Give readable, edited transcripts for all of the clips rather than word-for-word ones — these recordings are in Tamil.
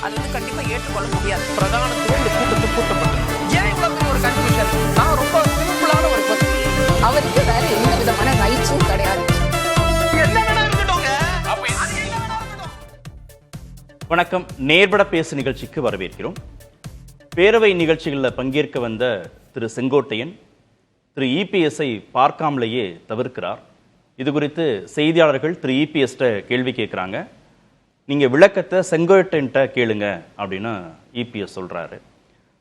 அது கண்டிப்பா ஏற்றுக்கொள்ள முடியாது. பிரதானத்துவம் இந்த கூட்டத்துக்கு கூட்டப்பட்டது. ஏன் இவ்வளவு பெரிய ஒரு கன்ஃபியூஷன்? நான் ரொம்ப சிம்பிளான ஒரு பத்தி அவருக்கு வேற எந்த விதமான ரைட்ஸும் கிடையாது. வணக்கம். நேர்பட பேசு நிகழ்ச்சிக்கு வரவேற்கிறோம். பேரவை நிகழ்ச்சிகளில் பங்கேற்க வந்த திரு செங்கோட்டையன் திரு இபிஎஸ்ஐ பார்க்காமலேயே தவிர்க்கிறார். இது குறித்து செய்தியாளர்கள் திரு இபிஎஸ்ட கேள்வி கேட்குறாங்க. நீங்கள் விளக்கத்தை செங்கோட்டையன்ட்ட கேளுங்க அப்படின்னு இபிஎஸ் சொல்கிறாரு.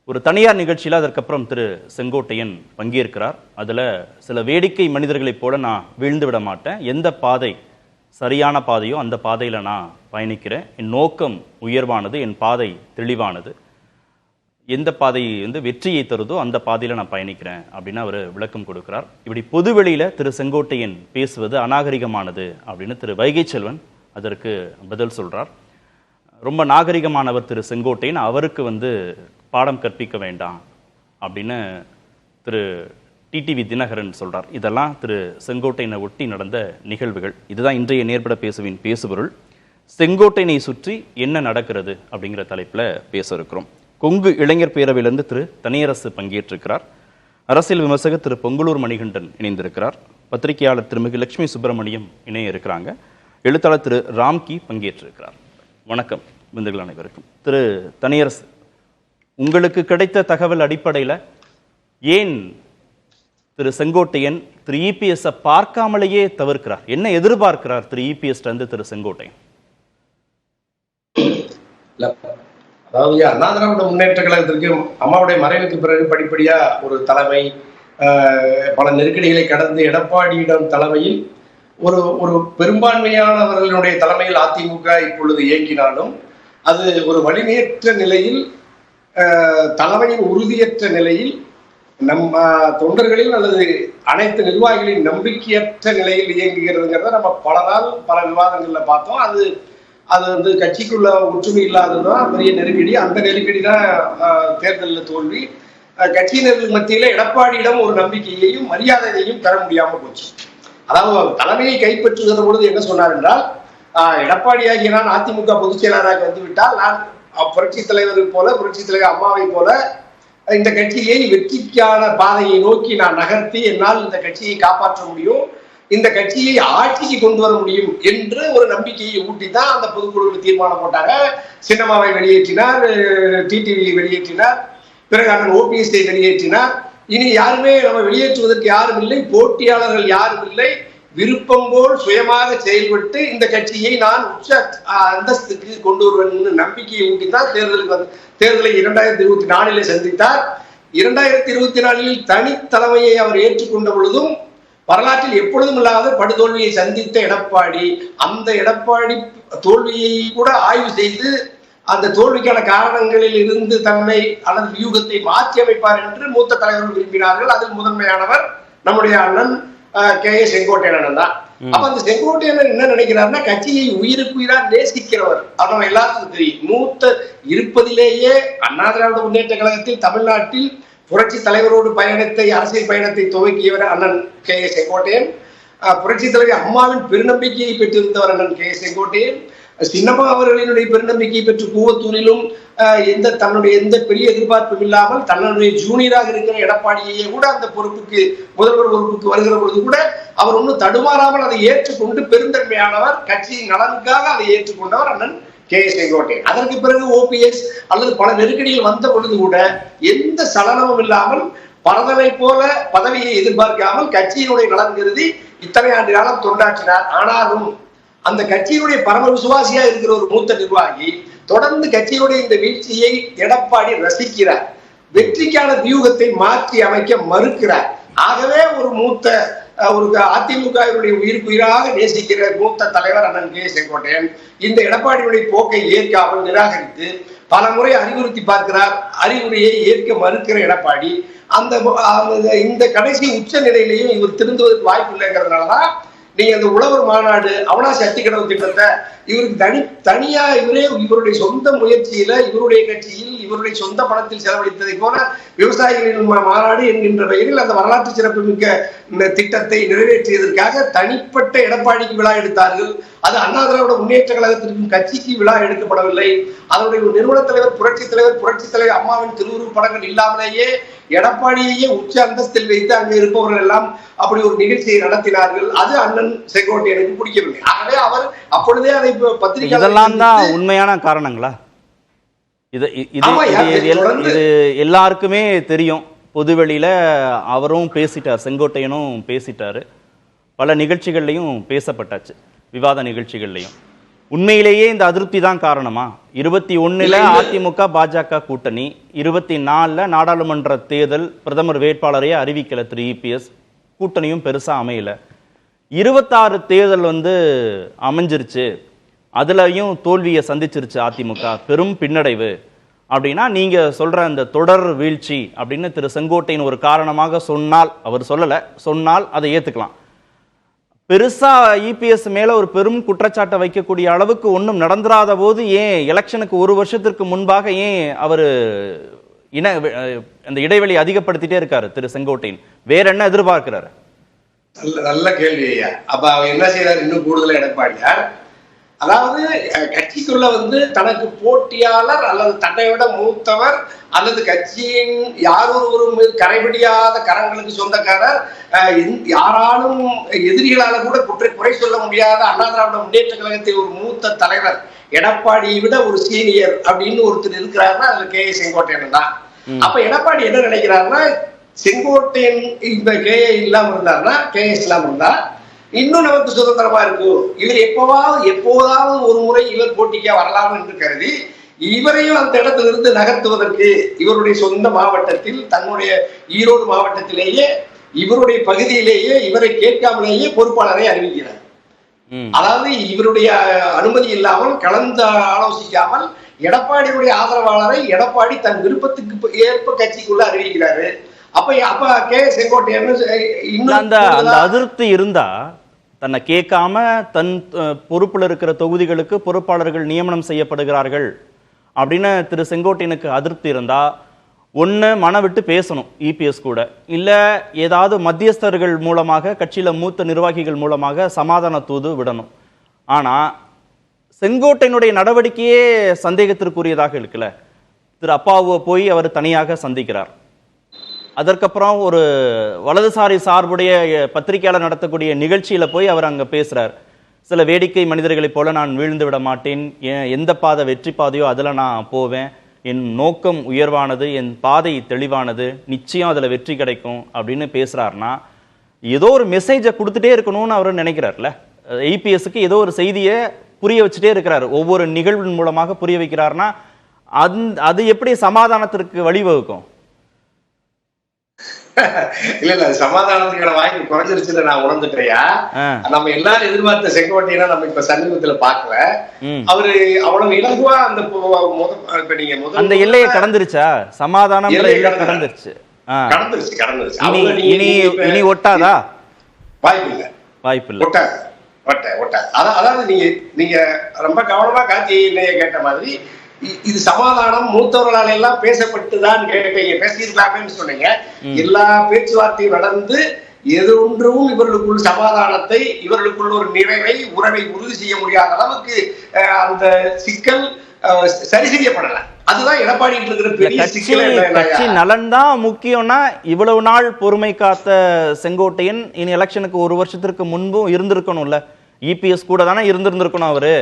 ஒரு தனியார் நிகழ்ச்சியில் அதற்கப்புறம் திரு செங்கோட்டையன் பங்கேற்கிறார். அதில் சில வேடிக்கை மனிதர்களைப் போல நான் வீழ்ந்து விட மாட்டேன், எந்த பாதை சரியான பாதையோ அந்த பாதையில் நான் பயணிக்கிறேன், என் நோக்கம் உயர்வானது, என் பாதை தெளிவானது, எந்த பாதை வெற்றியை தருதோ அந்த பாதையில் நான் பயணிக்கிறேன் அப்படின்னு அவர் விளக்கம் கொடுக்கிறார். இப்படி பொதுவெளியில் திரு செங்கோட்டையன் பேசுவது அநாகரிகமானது அப்படின்னு திரு வைகை செல்வன் அதற்கு பதில் சொல்கிறார். ரொம்ப நாகரிகமானவர் திரு செங்கோட்டையன், அவருக்கு பாடம் கற்பிக்க வேண்டாம் அப்படின்னு திரு டிடிவி தினகரன் சொல்கிறார். இதெல்லாம் திரு செங்கோட்டையனை ஒட்டி நடந்த நிகழ்வுகள். இதுதான் இன்றைய நேர்பட பேசுவின் பேசுபொருள். செங்கோட்டையனை சுற்றி என்ன நடக்கிறது அப்படிங்கிற தலைப்பில் பேச இருக்கிறோம். கொங்கு இளைஞர் பேரவையிலிருந்து திரு தனியரசு பங்கேற்றிருக்கிறார். அரசியல் விமர்சகர் திரு பொங்கலூர் மணிகண்டன் இணைந்திருக்கிறார். பத்திரிகையாளர் திருமிகு லட்சுமி சுப்பிரமணியம் இணைய இருக்கிறாங்க. எழுத்தாளர் திரு ராம்கி பங்கேற்றிருக்கிறார். வணக்கம் விருந்துகள் அனைவருக்கும். திரு தனியரசு, உங்களுக்கு கிடைத்த தகவல் அடிப்படையில் ஏன் திரு செங்கோட்டையன் திரு இபிஎஸ் பார்க்காமலேயே தவிர்க்கிறார்? என்ன எதிர்பார்க்கிறார் திரு இபிஎஸ் திரு செங்கோட்டையன்? அதாவது அண்ணா திராவிட முன்னேற்ற கழகத்திற்கு அம்மாவுடைய மறைவுக்கு பிறகு படிப்படியா ஒரு தலைமை, பல நெருக்கடிகளை கடந்து எடப்பாடியிடம் தலைமையில் ஒரு பெரும்பான்மையானவர்களுடைய தலைமையில் அதிமுக இப்பொழுது இயங்கினாலும் அது ஒரு வலிமையற்ற நிலையில், தலைமையின் உறுதியற்ற நிலையில், நம்ம தொண்டர்களில் அல்லது அனைத்து நிர்வாகிகளின் நம்பிக்கையற்ற நிலையில் இயங்குகிறதுங்கிறத நம்ம பல நாள் பல விவாதங்கள்ல பார்த்தோம். அது கட்சிக்குள்ள ஒற்றுமை இல்லாததுதான் பெரிய நெருக்கடி. அந்த நெருக்கடி தான் தேர்தலில் தோல்வி. கட்சியினர்கள் மத்தியில எடப்பாடியிடம் ஒரு நம்பிக்கையையும் மரியாதையையும் பெற முடியாம போச்சு. அதாவது தலைமையை கைப்பற்றுகிற பொழுது என்ன சொன்னார் என்றால், எடப்பாடியாகிய நான் அதிமுக பொதுச் செயலாளராக வந்துவிட்டால் நான் புரட்சி தலைவர் போல, புரட்சி தலைவர் அம்மாவை போல இந்த கட்சியை வெற்றிக்கான பாதையை நோக்கி நான் நகர்த்தி என்னால் இந்த கட்சியை காப்பாற்ற முடியும், இந்த கட்சியை ஆட்சிக்கு கொண்டு வர முடியும் என்று ஒரு நம்பிக்கையை ஊட்டித்தான் அந்த பொதுக்குழுவில் தீர்மானம் போட்டாங்க. சின்னம்மாவை வெளியேற்றினார், டிடிவி வெளியேற்றினார், பிறகு அண்ணன் ஓபிஎஸ்ஐ வெளியேற்றினார். இனி யாருமே நம்ம வெளியேற்றுவதற்கு யாரும் இல்லை, போட்டியாளர்கள் யாரும் இல்லை, விருப்பம் போல் சுயமாக செயல்பட்டு இந்த கட்சியை நான் உச்ச அந்தஸ்துக்கு கொண்டு வருவேன் நம்பிக்கையை ஊட்டித்தான் தேர்தலை 2024 சந்தித்தார். 2024 தனி தலைமையை அவர் ஏற்றுக்கொண்ட பொழுதும் வரலாற்றில் எப்பொழுதும் இல்லாத படுதோல்வியை சந்தித்த எடப்பாடி அந்த எடப்பாடி தோல்வியை கூட ஆய்வு செய்து அந்த தோல்விக்கான காரணங்களில் இருந்து தன்னை அல்லது வியூகத்தை மாற்றி அமைப்பார் என்று மூத்த தலைவர்கள் விரும்பினார்கள். அதில் முதன்மையானவர் நம்முடைய அண்ணன் கே.ஏ. செங்கோட்டையன் அண்ணன் தான். அப்ப அந்த செங்கோட்டையன் என்ன நினைக்கிறாருன்னா, கட்சியை உயிருக்கு உயிராக நேசிக்கிறவர். நம்ம எல்லாத்துக்கும் தெரியும். மூத்த இருப்பதிலேயே அண்ணா திராவிட முன்னேற்ற கழகத்தில் தமிழ்நாட்டில் புரட்சி தலைவரோடு அரசியல் பயணத்தை துவக்கியவர் அண்ணன் கே.ஏ. செங்கோட்டையன். புரட்சி தலைவர் அம்மாவின் பெருநம்பிக்கையை பெற்றிருந்தவர் அண்ணன் கே.ஏ. செங்கோட்டையன். சின்னம்மா அவர்களினுடைய பெருநம்பிக்கையை பெற்று கூவத்தூரிலும் தன்னுடைய எந்த பெரிய எதிர்பார்ப்பும் இல்லாமல் தன்னுடைய ஜூனியராக இருக்கிற எடப்பாடியே கூட அந்த பொறுப்புக்கு, முதல்வர் பொறுப்புக்கு வருகிற பொழுது கூட அவர் ஒன்றும் தடுமாறாமல் அதை ஏற்றுக்கொண்டு பெருந்தன்மையானவர், கட்சியின் நலனுக்காக அதை ஏற்றுக்கொண்டவர் அண்ணன் கே.ஏ. செங்கோட்டையன். அதற்கு பிறகு ஓபிஎஸ் அல்லது பல நெருக்கடிகள் வந்த பொழுது கூட எந்த சலனமும் இல்லாமல் பரதனை போல பதவியை எதிர்பார்க்காமல் கட்சியினுடைய நலன் கருதி இத்தனை ஆண்டு காலம் தொண்டாற்றினார். ஆனாலும் அந்த கட்சியினுடைய பரம விசுவாசியா இருக்கிற ஒரு மூத்த நிர்வாகி தொடர்ந்து கட்சியினுடைய இந்த வீழ்ச்சியை எடப்பாடி ரசிக்கிறார். வெற்றிக்கான வியூகத்தை மாற்றி அமைக்க மறுக்கிறார். ஆகவே ஒரு அதிமுகவினுடைய உயிராக நேசிக்கிற மூத்த தலைவர் அண்ணன் கே.ஏ. செங்கோட்டையன் இந்த எடப்பாடியுடைய போக்கை ஏற்காமல் நிராகரித்து பல முறை அறிவுறுத்தி பார்க்கிறார். அறிவுரையை ஏற்க மறுக்கிற எடப்பாடி இந்த கடைசி உச்ச நிலையிலையும் இவர் திருந்துவதற்கு வாய்ப்பு இல்லைங்கிறதுனாலதான் நீங்க அந்த உழவர் மாநாடு, அவனாசி அத்திக்கடவு திட்டத்தை இவருக்கு தனியா இவருடைய சொந்த முயற்சியில, இவருடைய கட்சியில், இவருடைய சொந்த பணத்தில் செலவழித்ததை போல விவசாயிகளின் மாநாடு என்கின்ற பெயரில் அந்த வரலாற்று சிறப்பு மிக்க திட்டத்தை நிறைவேற்றியதற்காக தனிப்பட்ட எடப்பாடிக்கு விழா எடுத்தார்கள். அது அண்ணா திராவிட முன்னேற்ற கழகத்திற்கும் கட்சிக்கு விழா எடுக்கப்படவில்லை. அதனுடைய நிறுவன தலைவர் புரட்சி தலைவர் அம்மாவின் திருவுருவ படங்கள் இல்லாமலேயே எடப்பாடியையே உச்ச அந்தஸ்தில் வைத்து அங்கே இருப்பவர்கள் எல்லாம் அப்படி ஒரு நிகழ்ச்சியை நடத்தினார்கள். அது அண்ணன் செங்கோட்டையனுக்கு பிடிக்கவில்லை. ஆகவே அவர் அப்பொழுதே அதை பத்திரிகை இதெல்லாம் தான் உண்மையான காரணங்களா? இது எல்லாருக்குமே தெரியும். பொதுவெளியில அவரும் பேசிட்டார், செங்கோட்டையனும் பேசிட்டாரு, பல நிகழ்ச்சிகள்லையும் பேசப்பட்டாச்சு, விவாத நிகழ்ச்சிகள்லையும். உண்மையிலேயே இந்த அதிருப்தி தான் காரணமா? 21 அதிமுக பாஜக கூட்டணி, 24 நாடாளுமன்ற தேர்தல், பிரதமர் வேட்பாளரையே அறிவிக்கல திரு இபிஎஸ், கூட்டணியும் பெருசா அமையல. 26 தேர்தல் அமைஞ்சிருச்சு, அதுலயும் தோல்வியை சந்திச்சிருச்சு அதிமுக, பெரும் பின்னடைவு அப்படின்னா நீங்க சொல்ற அந்த தொடர் வீழ்ச்சி அப்படின்னு திரு செங்கோட்டையன் ஒரு காரணமாக சொன்னால், அவர் சொல்லல, சொன்னால் அதை ஏத்துக்கலாம். பெருசா இபிஎஸ் மேல ஒரு பெரும் குற்றச்சாட்டை வைக்கக்கூடிய அளவுக்கு ஒன்றும் நடந்துராத போது ஏன் எலெக்ஷனுக்கு ஒரு வருஷத்திற்கு முன்பாக ஏன் அவரு அந்த இடைவெளி அதிகப்படுத்திட்டே இருக்காரு திரு செங்கோட்டையன்? வேற என்ன எதிர்பார்க்கிறாரு? நல்ல கேள்வி ஐயா. அப்ப அவர் என்ன செய்யறாரு இன்னும் கூடுதலா எடப்பாடியார்? அதாவது கட்சிக்குள்ள தனக்கு போட்டியாளர் அல்லது தன்னை விட மூத்தவர் அல்லது கட்சியின் யாரொருவரும் கரைபிடியாத கரங்களுக்கு சொந்தக்காரர், யாராலும் எதிரிகளால கூட குறை சொல்ல முடியாத அண்ணா திராவிட முன்னேற்ற கழகத்தில் ஒரு மூத்த தலைவர் எடப்பாடியை விட ஒரு சீனியர் அப்படின்னு ஒருத்தர் இருக்கிறாருன்னா அதுல கே ஏ செங்கோட்டையன் தான். அப்ப எடப்பாடி என்ன நினைக்கிறாருன்னா, செங்கோட்டையன் இந்த கே ஏ இல்லாம இருந்தாருன்னா, கே எஸ் இல்லாம இருந்தா இன்னும் நமக்கு சுதந்திரமா இருக்கும், இவர் எப்போதாவது ஒரு முறை இவர் போட்டிக்கா வரலாம் என்று கருதி இவரையும் அந்த இடத்திலிருந்து நகர்த்துவதற்கு இவருடைய சொந்த மாவட்டத்தில், தன்னுடைய ஈரோடு மாவட்டத்திலேயே இவருடைய பகுதியிலேயே இவரை கேட்காமலேயே பொறுப்பாளரை அறிவிக்கிறார். அதாவது இவருடைய அனுமதி இல்லாமல், கலந்து ஆலோசிக்காமல் எடப்பாடியுடைய ஆதரவாளரை எடப்பாடி தன் விருப்பத்துக்கு ஏற்ப கட்சிக்குள்ள அறிவிக்கிறாரு. அப்ப கே செங்கோட்டையன் இன்னும் அந்த அதிருப்தி இருந்தா, தன்னை கேட்காம தன் பொறுப்புல இருக்கிற தொகுதிகளுக்கு பொறுப்பாளர்கள் நியமனம் செய்யப்படுகிறார்கள் அப்படின்னு திரு செங்கோட்டையனுக்கு அதிருப்தி இருந்தா, ஒன்று மன விட்டு பேசணும் இபிஎஸ் கூட, இல்லை ஏதாவது மத்தியஸ்தர்கள் மூலமாக, கட்சியில மூத்த நிர்வாகிகள் மூலமாக சமாதான தூது விடணும். ஆனா செங்கோட்டையனுடைய நடவடிக்கையே சந்தேகத்திற்குரியதாக இருக்குல்ல. திரு அப்பாவை போய் அவர் தனியாக சந்திக்கிறார். அதற்கப்புறம் ஒரு வலதுசாரி சார்புடைய பத்திரிகையாளர் நடத்தக்கூடிய நிகழ்ச்சியில போய் அவர் அங்க பேசுறார். சில வேடிக்கை மனிதர்களைப் போல நான் வீழ்ந்து விட மாட்டேன், எந்த பாதை வெற்றி பாதையோ அதுல நான் போவேன், என் நோக்கம் உயர்வானது, என் பாதை தெளிவானது, நிச்சயம் அதுல வெற்றி கிடைக்கும் அப்படின்னு பேசுறாருன்னா, ஏதோ ஒரு மெசேஜை கொடுத்துட்டே இருக்கணும்னு அவர் நினைக்கிறார்ல. ஐபிஎஸ்க்கு ஏதோ ஒரு செய்தியை புரிய வச்சுட்டே இருக்கிறாரு, ஒவ்வொரு நிகழ்வின் மூலமாக புரிய வைக்கிறாருன்னா அது எப்படி சமாதானத்திற்கு வழிவகுக்கும்? இல்ல சமாதானத்துக்கான வாய்ப்பு குறைஞ்சிருச்சுன்னு நான் உணர்ந்துட்டேயா. நம்ம எல்லாரும் எதிர்பார்த்த செங்கோட்டையனா நம்ம இப்ப சமீபத்துல பாக்கல. அவரு அவ்வளவு இலகுவா அந்த எல்லையை கடந்துருச்சா? சமாதானம் கடந்துருச்சு. இனி ஒட்டாதா? வாய்ப்பு இல்ல. அதாவது நீங்க ரொம்ப கவனமா காட்சி கேட்ட மாதிரி, இது சமாதானம் மூத்தவர்களால் எல்லாம் பேசப்பட்டுதான் கேட்டீங்க, பேசியிருக்கலாமேன்னு சொன்னீங்க. எல்லா பேச்சுவார்த்தையும் நடந்து எது ஒன்றும் இவர்களுக்குள் சமாதானத்தை, இவர்களுக்குள் ஒரு நிறைவை, உறவை உறுதி செய்ய முடியாத அளவுக்கு அந்த சிக்கல் சரி செய்யப்படல. அதுதான் எடப்பாடி இருக்கிற பெரிய சிக்கல். கட்சி நலன் தான் முக்கியம்னா இவ்வளவு நாள் பொறுமை காத்த செங்கோட்டையன் இனி எலெக்ஷனுக்கு ஒரு வருஷத்திற்கு முன்பும் இருந்திருக்கணும்ல. இபிஎஸ் கூட தானே இருந்திருந்திருக்கணும் அவரு.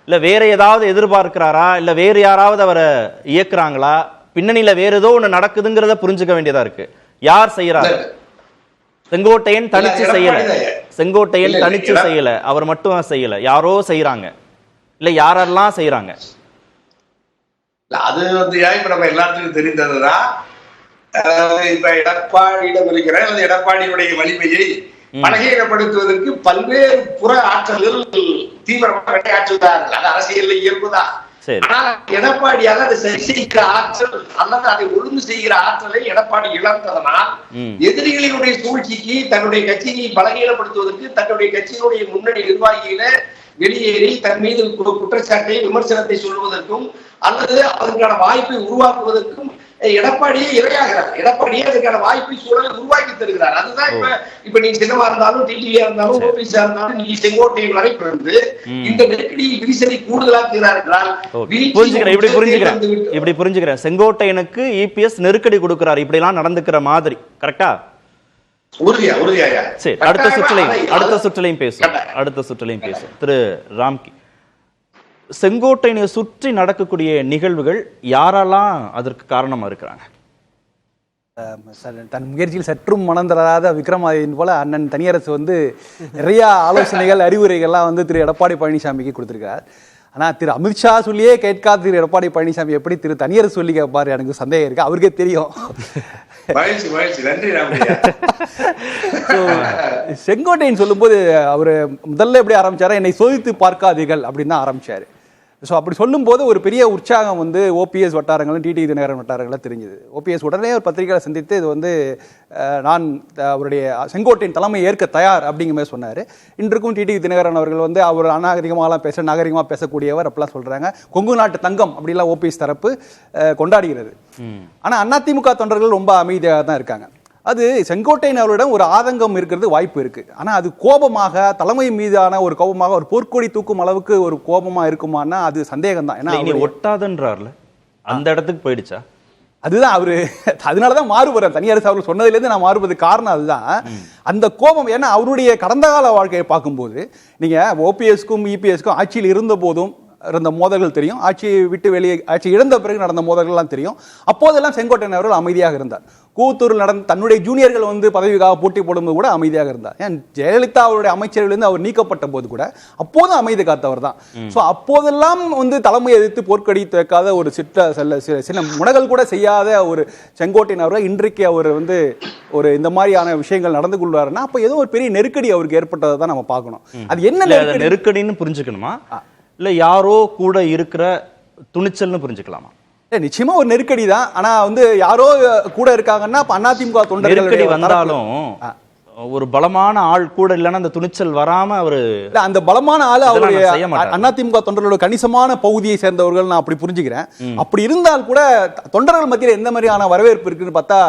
இல்ல வேற ஏதாவது எதிர்பார்க்கிறாரா? இல்ல வேற யாராவது அவரை இயக்குறாங்களா? பின்னணியில வேற ஏதோ ஒண்ணு நடக்குதுங்கிறத புரிஞ்சுக்க வேண்டியதா இருக்கு. யார் செய்யறாரு? செங்கோட்டையன் தனிச்சு செய்யல. செங்கோட்டையன் தனிச்சு செய்யல, அவர் மட்டும் செய்யல, யாரோ செய்யறாங்க. இல்ல யாரெல்லாம் செய்யறாங்க? அது இப்ப நம்ம எல்லாத்துக்கும் தெரிந்ததுதான். இப்ப எடப்பாடியிடம் இருக்கிற அல்லது எடப்பாடியுடைய வலிமையை பலகீனப்படுத்துவதற்கு பல்வேறு புற ஆற்றல்கள் தீவிரமாக விளையாற்றுகிறார்கள். அது அரசியல் இயல்புதான். ஆனால் எடப்பாடியாக அதை சரி செய்கிற ஆற்றல் அல்லது அதை ஒழுங்கு செய்கிற ஆற்றலை எடப்பாடி இழந்ததனால் எதிரிகளினுடைய சூழ்ச்சிக்கு, தன்னுடைய கட்சியை பலகீனப்படுத்துவதற்கு, தன்னுடைய கட்சியினுடைய முன்னணி நிர்வாகிகள வெளியேறி தன் மீது குற்றச்சாட்டை, விமர்சனத்தை சொல்வதற்கும் அல்லது அதற்கான வாய்ப்பை உருவாக்குவதற்கும் எடப்பாடியே இரையாகிறார். எடப்பாடியே அதுக்கான வாய்ப்பை சூழலை உருவாக்கி தருகிறார். அதுதான் இப்ப நீ சின்னமா இருந்தாலும் டிடிவியா இருந்தாலும் ஓபிஎஸ்ஆ இருந்தாலும் நீ செங்கோட்டையன் வரைக்கும் வந்து இந்த நெருக்கடியில் விரிசலை கூடுதலாக்குகிறார் என்றால் இப்படி புரிஞ்சுக்கிறேன். செங்கோட்டையனுக்கு இபிஎஸ் நெருக்கடி கொடுக்கிறார் இப்படி எல்லாம் நடந்துக்கிற மாதிரி. கரெக்டா? உறுதியா. சரி, அடுத்த சுற்றிலையும் பேசும். திரு ராம்கி, செங்கோட்டையனை சுற்றி நடக்கக்கூடிய நிகழ்வுகள் யாரெல்லாம் அதற்கு காரணமா இருக்கிறாங்க? தன் முயற்சியில் சற்றும் மனம் தராத விக்ரமாதித்யன் போல அண்ணன் தனியரசு வந்து நிறைய ஆலோசனைகள் அறிவுரைகள்லாம் வந்து திரு எடப்பாடி பழனிசாமிக்கு கொடுத்திருக்கார். ஆனால் திரு அமித்ஷா சொல்லியே கேட்காத திரு எடப்பாடி பழனிசாமி எப்படி திரு தனியரசு சொல்லி கேட்பாரு எனக்கு சந்தேகம் இருக்கு. அவருக்கே தெரியும். செங்கோட்டையன் சொல்லும்போது அவரு முதல்ல எப்படி ஆரம்பிச்சாரு, என்னை சோதித்து பார்க்காதீர்கள் அப்படின்னு தான் ஆரம்பிச்சாரு. ஸோ அப்படி சொல்லும்போது ஒரு பெரிய உற்சாகம் வந்து ஓபிஎஸ் வட்டாரங்களும் டிடி தினகரன் வட்டாரங்களும் தெரிஞ்சுது. ஓபிஎஸ் உடனே ஒரு பத்திரிகையை சந்தித்து இது வந்து நான் அவருடைய செங்கோட்டையின் தலைமை ஏற்க தயார் அப்படிங்கிற மாதிரி சொன்னார். இன்றைக்கும் டிடி தினகரன் அவர்கள் வந்து அவர் அநாகரிகமாகலாம் நாகரிகமாக பேசக்கூடியவர் அப்படிலாம் சொல்கிறாங்க. கொங்கு நாட்டு தங்கம் அப்படிலாம் ஓபிஎஸ் தரப்பு கொண்டாடுகிறது. ஆனால் அதிமுக தொண்டர்கள் ரொம்ப அமைதியாக தான் இருக்காங்க. அது செங்கோட்டையன் அவர்களிடம் ஒரு ஆதங்கம் இருக்கிறது வாய்ப்பு இருக்கு. ஆனா அது கோபமாக, தலைமை மீதான ஒரு கோபமாக, ஒரு போர்க்கொடி தூக்கும் அளவுக்கு ஒரு கோபமா இருக்குமான்னா அது சந்தேகம் தான். ஏன்னா ஒட்டாதன்றார்ல அந்த இடத்துக்கு போயிடுச்சா? அதுதான் அவரு அதனாலதான் மாறுபடுற தனியரசு அவர்கள் சொன்னதுல இருந்து நான் மாறுபது காரணம் அதுதான். அந்த கோபம், ஏன்னா அவருடைய கடந்த கால வாழ்க்கையை பார்க்கும்போது நீங்க ஓபிஎஸ்க்கும் இபிஎஸ்க்கும் ஆட்சியில் இருந்த போதும் இருந்த மோதல்கள் தெரியும், ஆட்சியை விட்டு வெளியே ஆட்சி இழந்த பிறகு நடந்த மோதல்கள்லாம் தெரியும். அப்போதெல்லாம் செங்கோட்டையன் அவர்கள் அமைதியாக இருந்தார். கூத்தூரில் நடந்த தன்னுடைய ஜூனியர்கள் வந்து பதவிக்காக போட்டி போடும்போது கூட அமைதியாக இருந்தார். ஏன் ஜெயலலிதா அவருடைய அமைச்சர்களிலிருந்து அவர் நீக்கப்பட்ட போது கூட அப்போதும் அமைதி காத்தவர் தான். ஸோ அப்போதெல்லாம் வந்து தலைமையை எதிர்த்து போர்க்கடி வைக்காத ஒரு சில முனகள் கூட செய்யாத ஒரு செங்கோட்டையன் அவர்கள் இன்றைக்கு அவர் வந்து ஒரு இந்த மாதிரியான விஷயங்கள் நடந்து கொள்வாருன்னா அப்போ ஏதோ ஒரு பெரிய நெருக்கடி அவருக்கு ஏற்பட்டதை தான் நம்ம பார்க்கணும். அது என்ன நெருக்கடின்னு புரிஞ்சுக்கணுமா, இல்ல யாரோ கூட இருக்கிற துணிச்சல்னு புரிஞ்சுக்கலாமா? நிச்சயமா ஒரு நெருக்கடி தான். ஆனா வந்து யாரோ கூட இருக்காங்கன்னா அதிமுக தொண்டர்கள் நெருக்கடி வந்தாலும் ஒரு பலமான ஆள் கூட இல்லைன்னா அந்த துணிச்சல் வராம அவரு அந்த பலமான ஆளு அவருடைய அதிமுக தொண்டர்களோட கணிசமான பகுதியை சேர்ந்தவர்கள் நான் அப்படி புரிஞ்சுக்கிறேன். அப்படி இருந்தால் கூட தொண்டர்கள் மத்தியில் எந்த மாதிரியான வரவேற்பு இருக்குன்னு பார்த்தா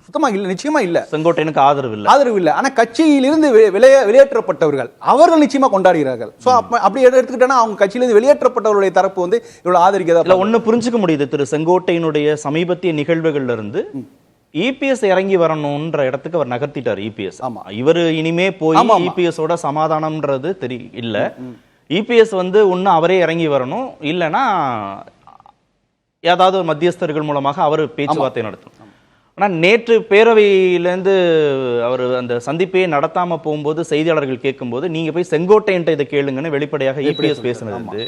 சுத்தமா இல்ல, நிச்சயமா இல்ல. செங்கோட்டையனுக்கு ஆதரவு இல்ல. ஆனா கட்சியிலிருந்து வெளியேற்றப்பட்டவர்கள் அவர்கள் நிச்சயமா கொண்டாடுகிறார்கள். சோ அப்படி எடுத்துக்கிட்டா அவங்க கட்சியிலிருந்து வெளியேற்றப்பட்டவருடைய தரப்பு வந்து இவ்வளவு ஆதரிக்கிறதா ஒண்ணு புரிஞ்சுக்க முடியுது. திரு செங்கோட்டையனுடைய சமீபத்திய நிகழ்வுகள்ல இருந்து இபிஎஸ் இறங்கி வரணும்ன்ற இடத்துக்கு அவர் நகர்த்திட்டார். இபிஎஸ் இவரு இனிமே போய் இபிஎஸ் ஓட சமாதானம்ன்றது இல்ல. இபிஎஸ் வந்து ஒண்ணு அவரே இறங்கி வரணும், இல்லைன்னா ஏதாவது மத்தியஸ்தர்கள் மூலமாக அவர் பேச்சுவார்த்தை நடத்தணும். ஆனால் நேற்று பேரவையிலேருந்து அவர் அந்த சந்திப்பையே நடத்தாமல் போகும்போது செய்தியாளர்கள் கேட்கும்போது நீங்கள் போய் செங்கோட்டையன்ட்ட இதை கேளுங்கன்னு வெளிப்படையாக இபிஎஸ் பேசுனது வந்து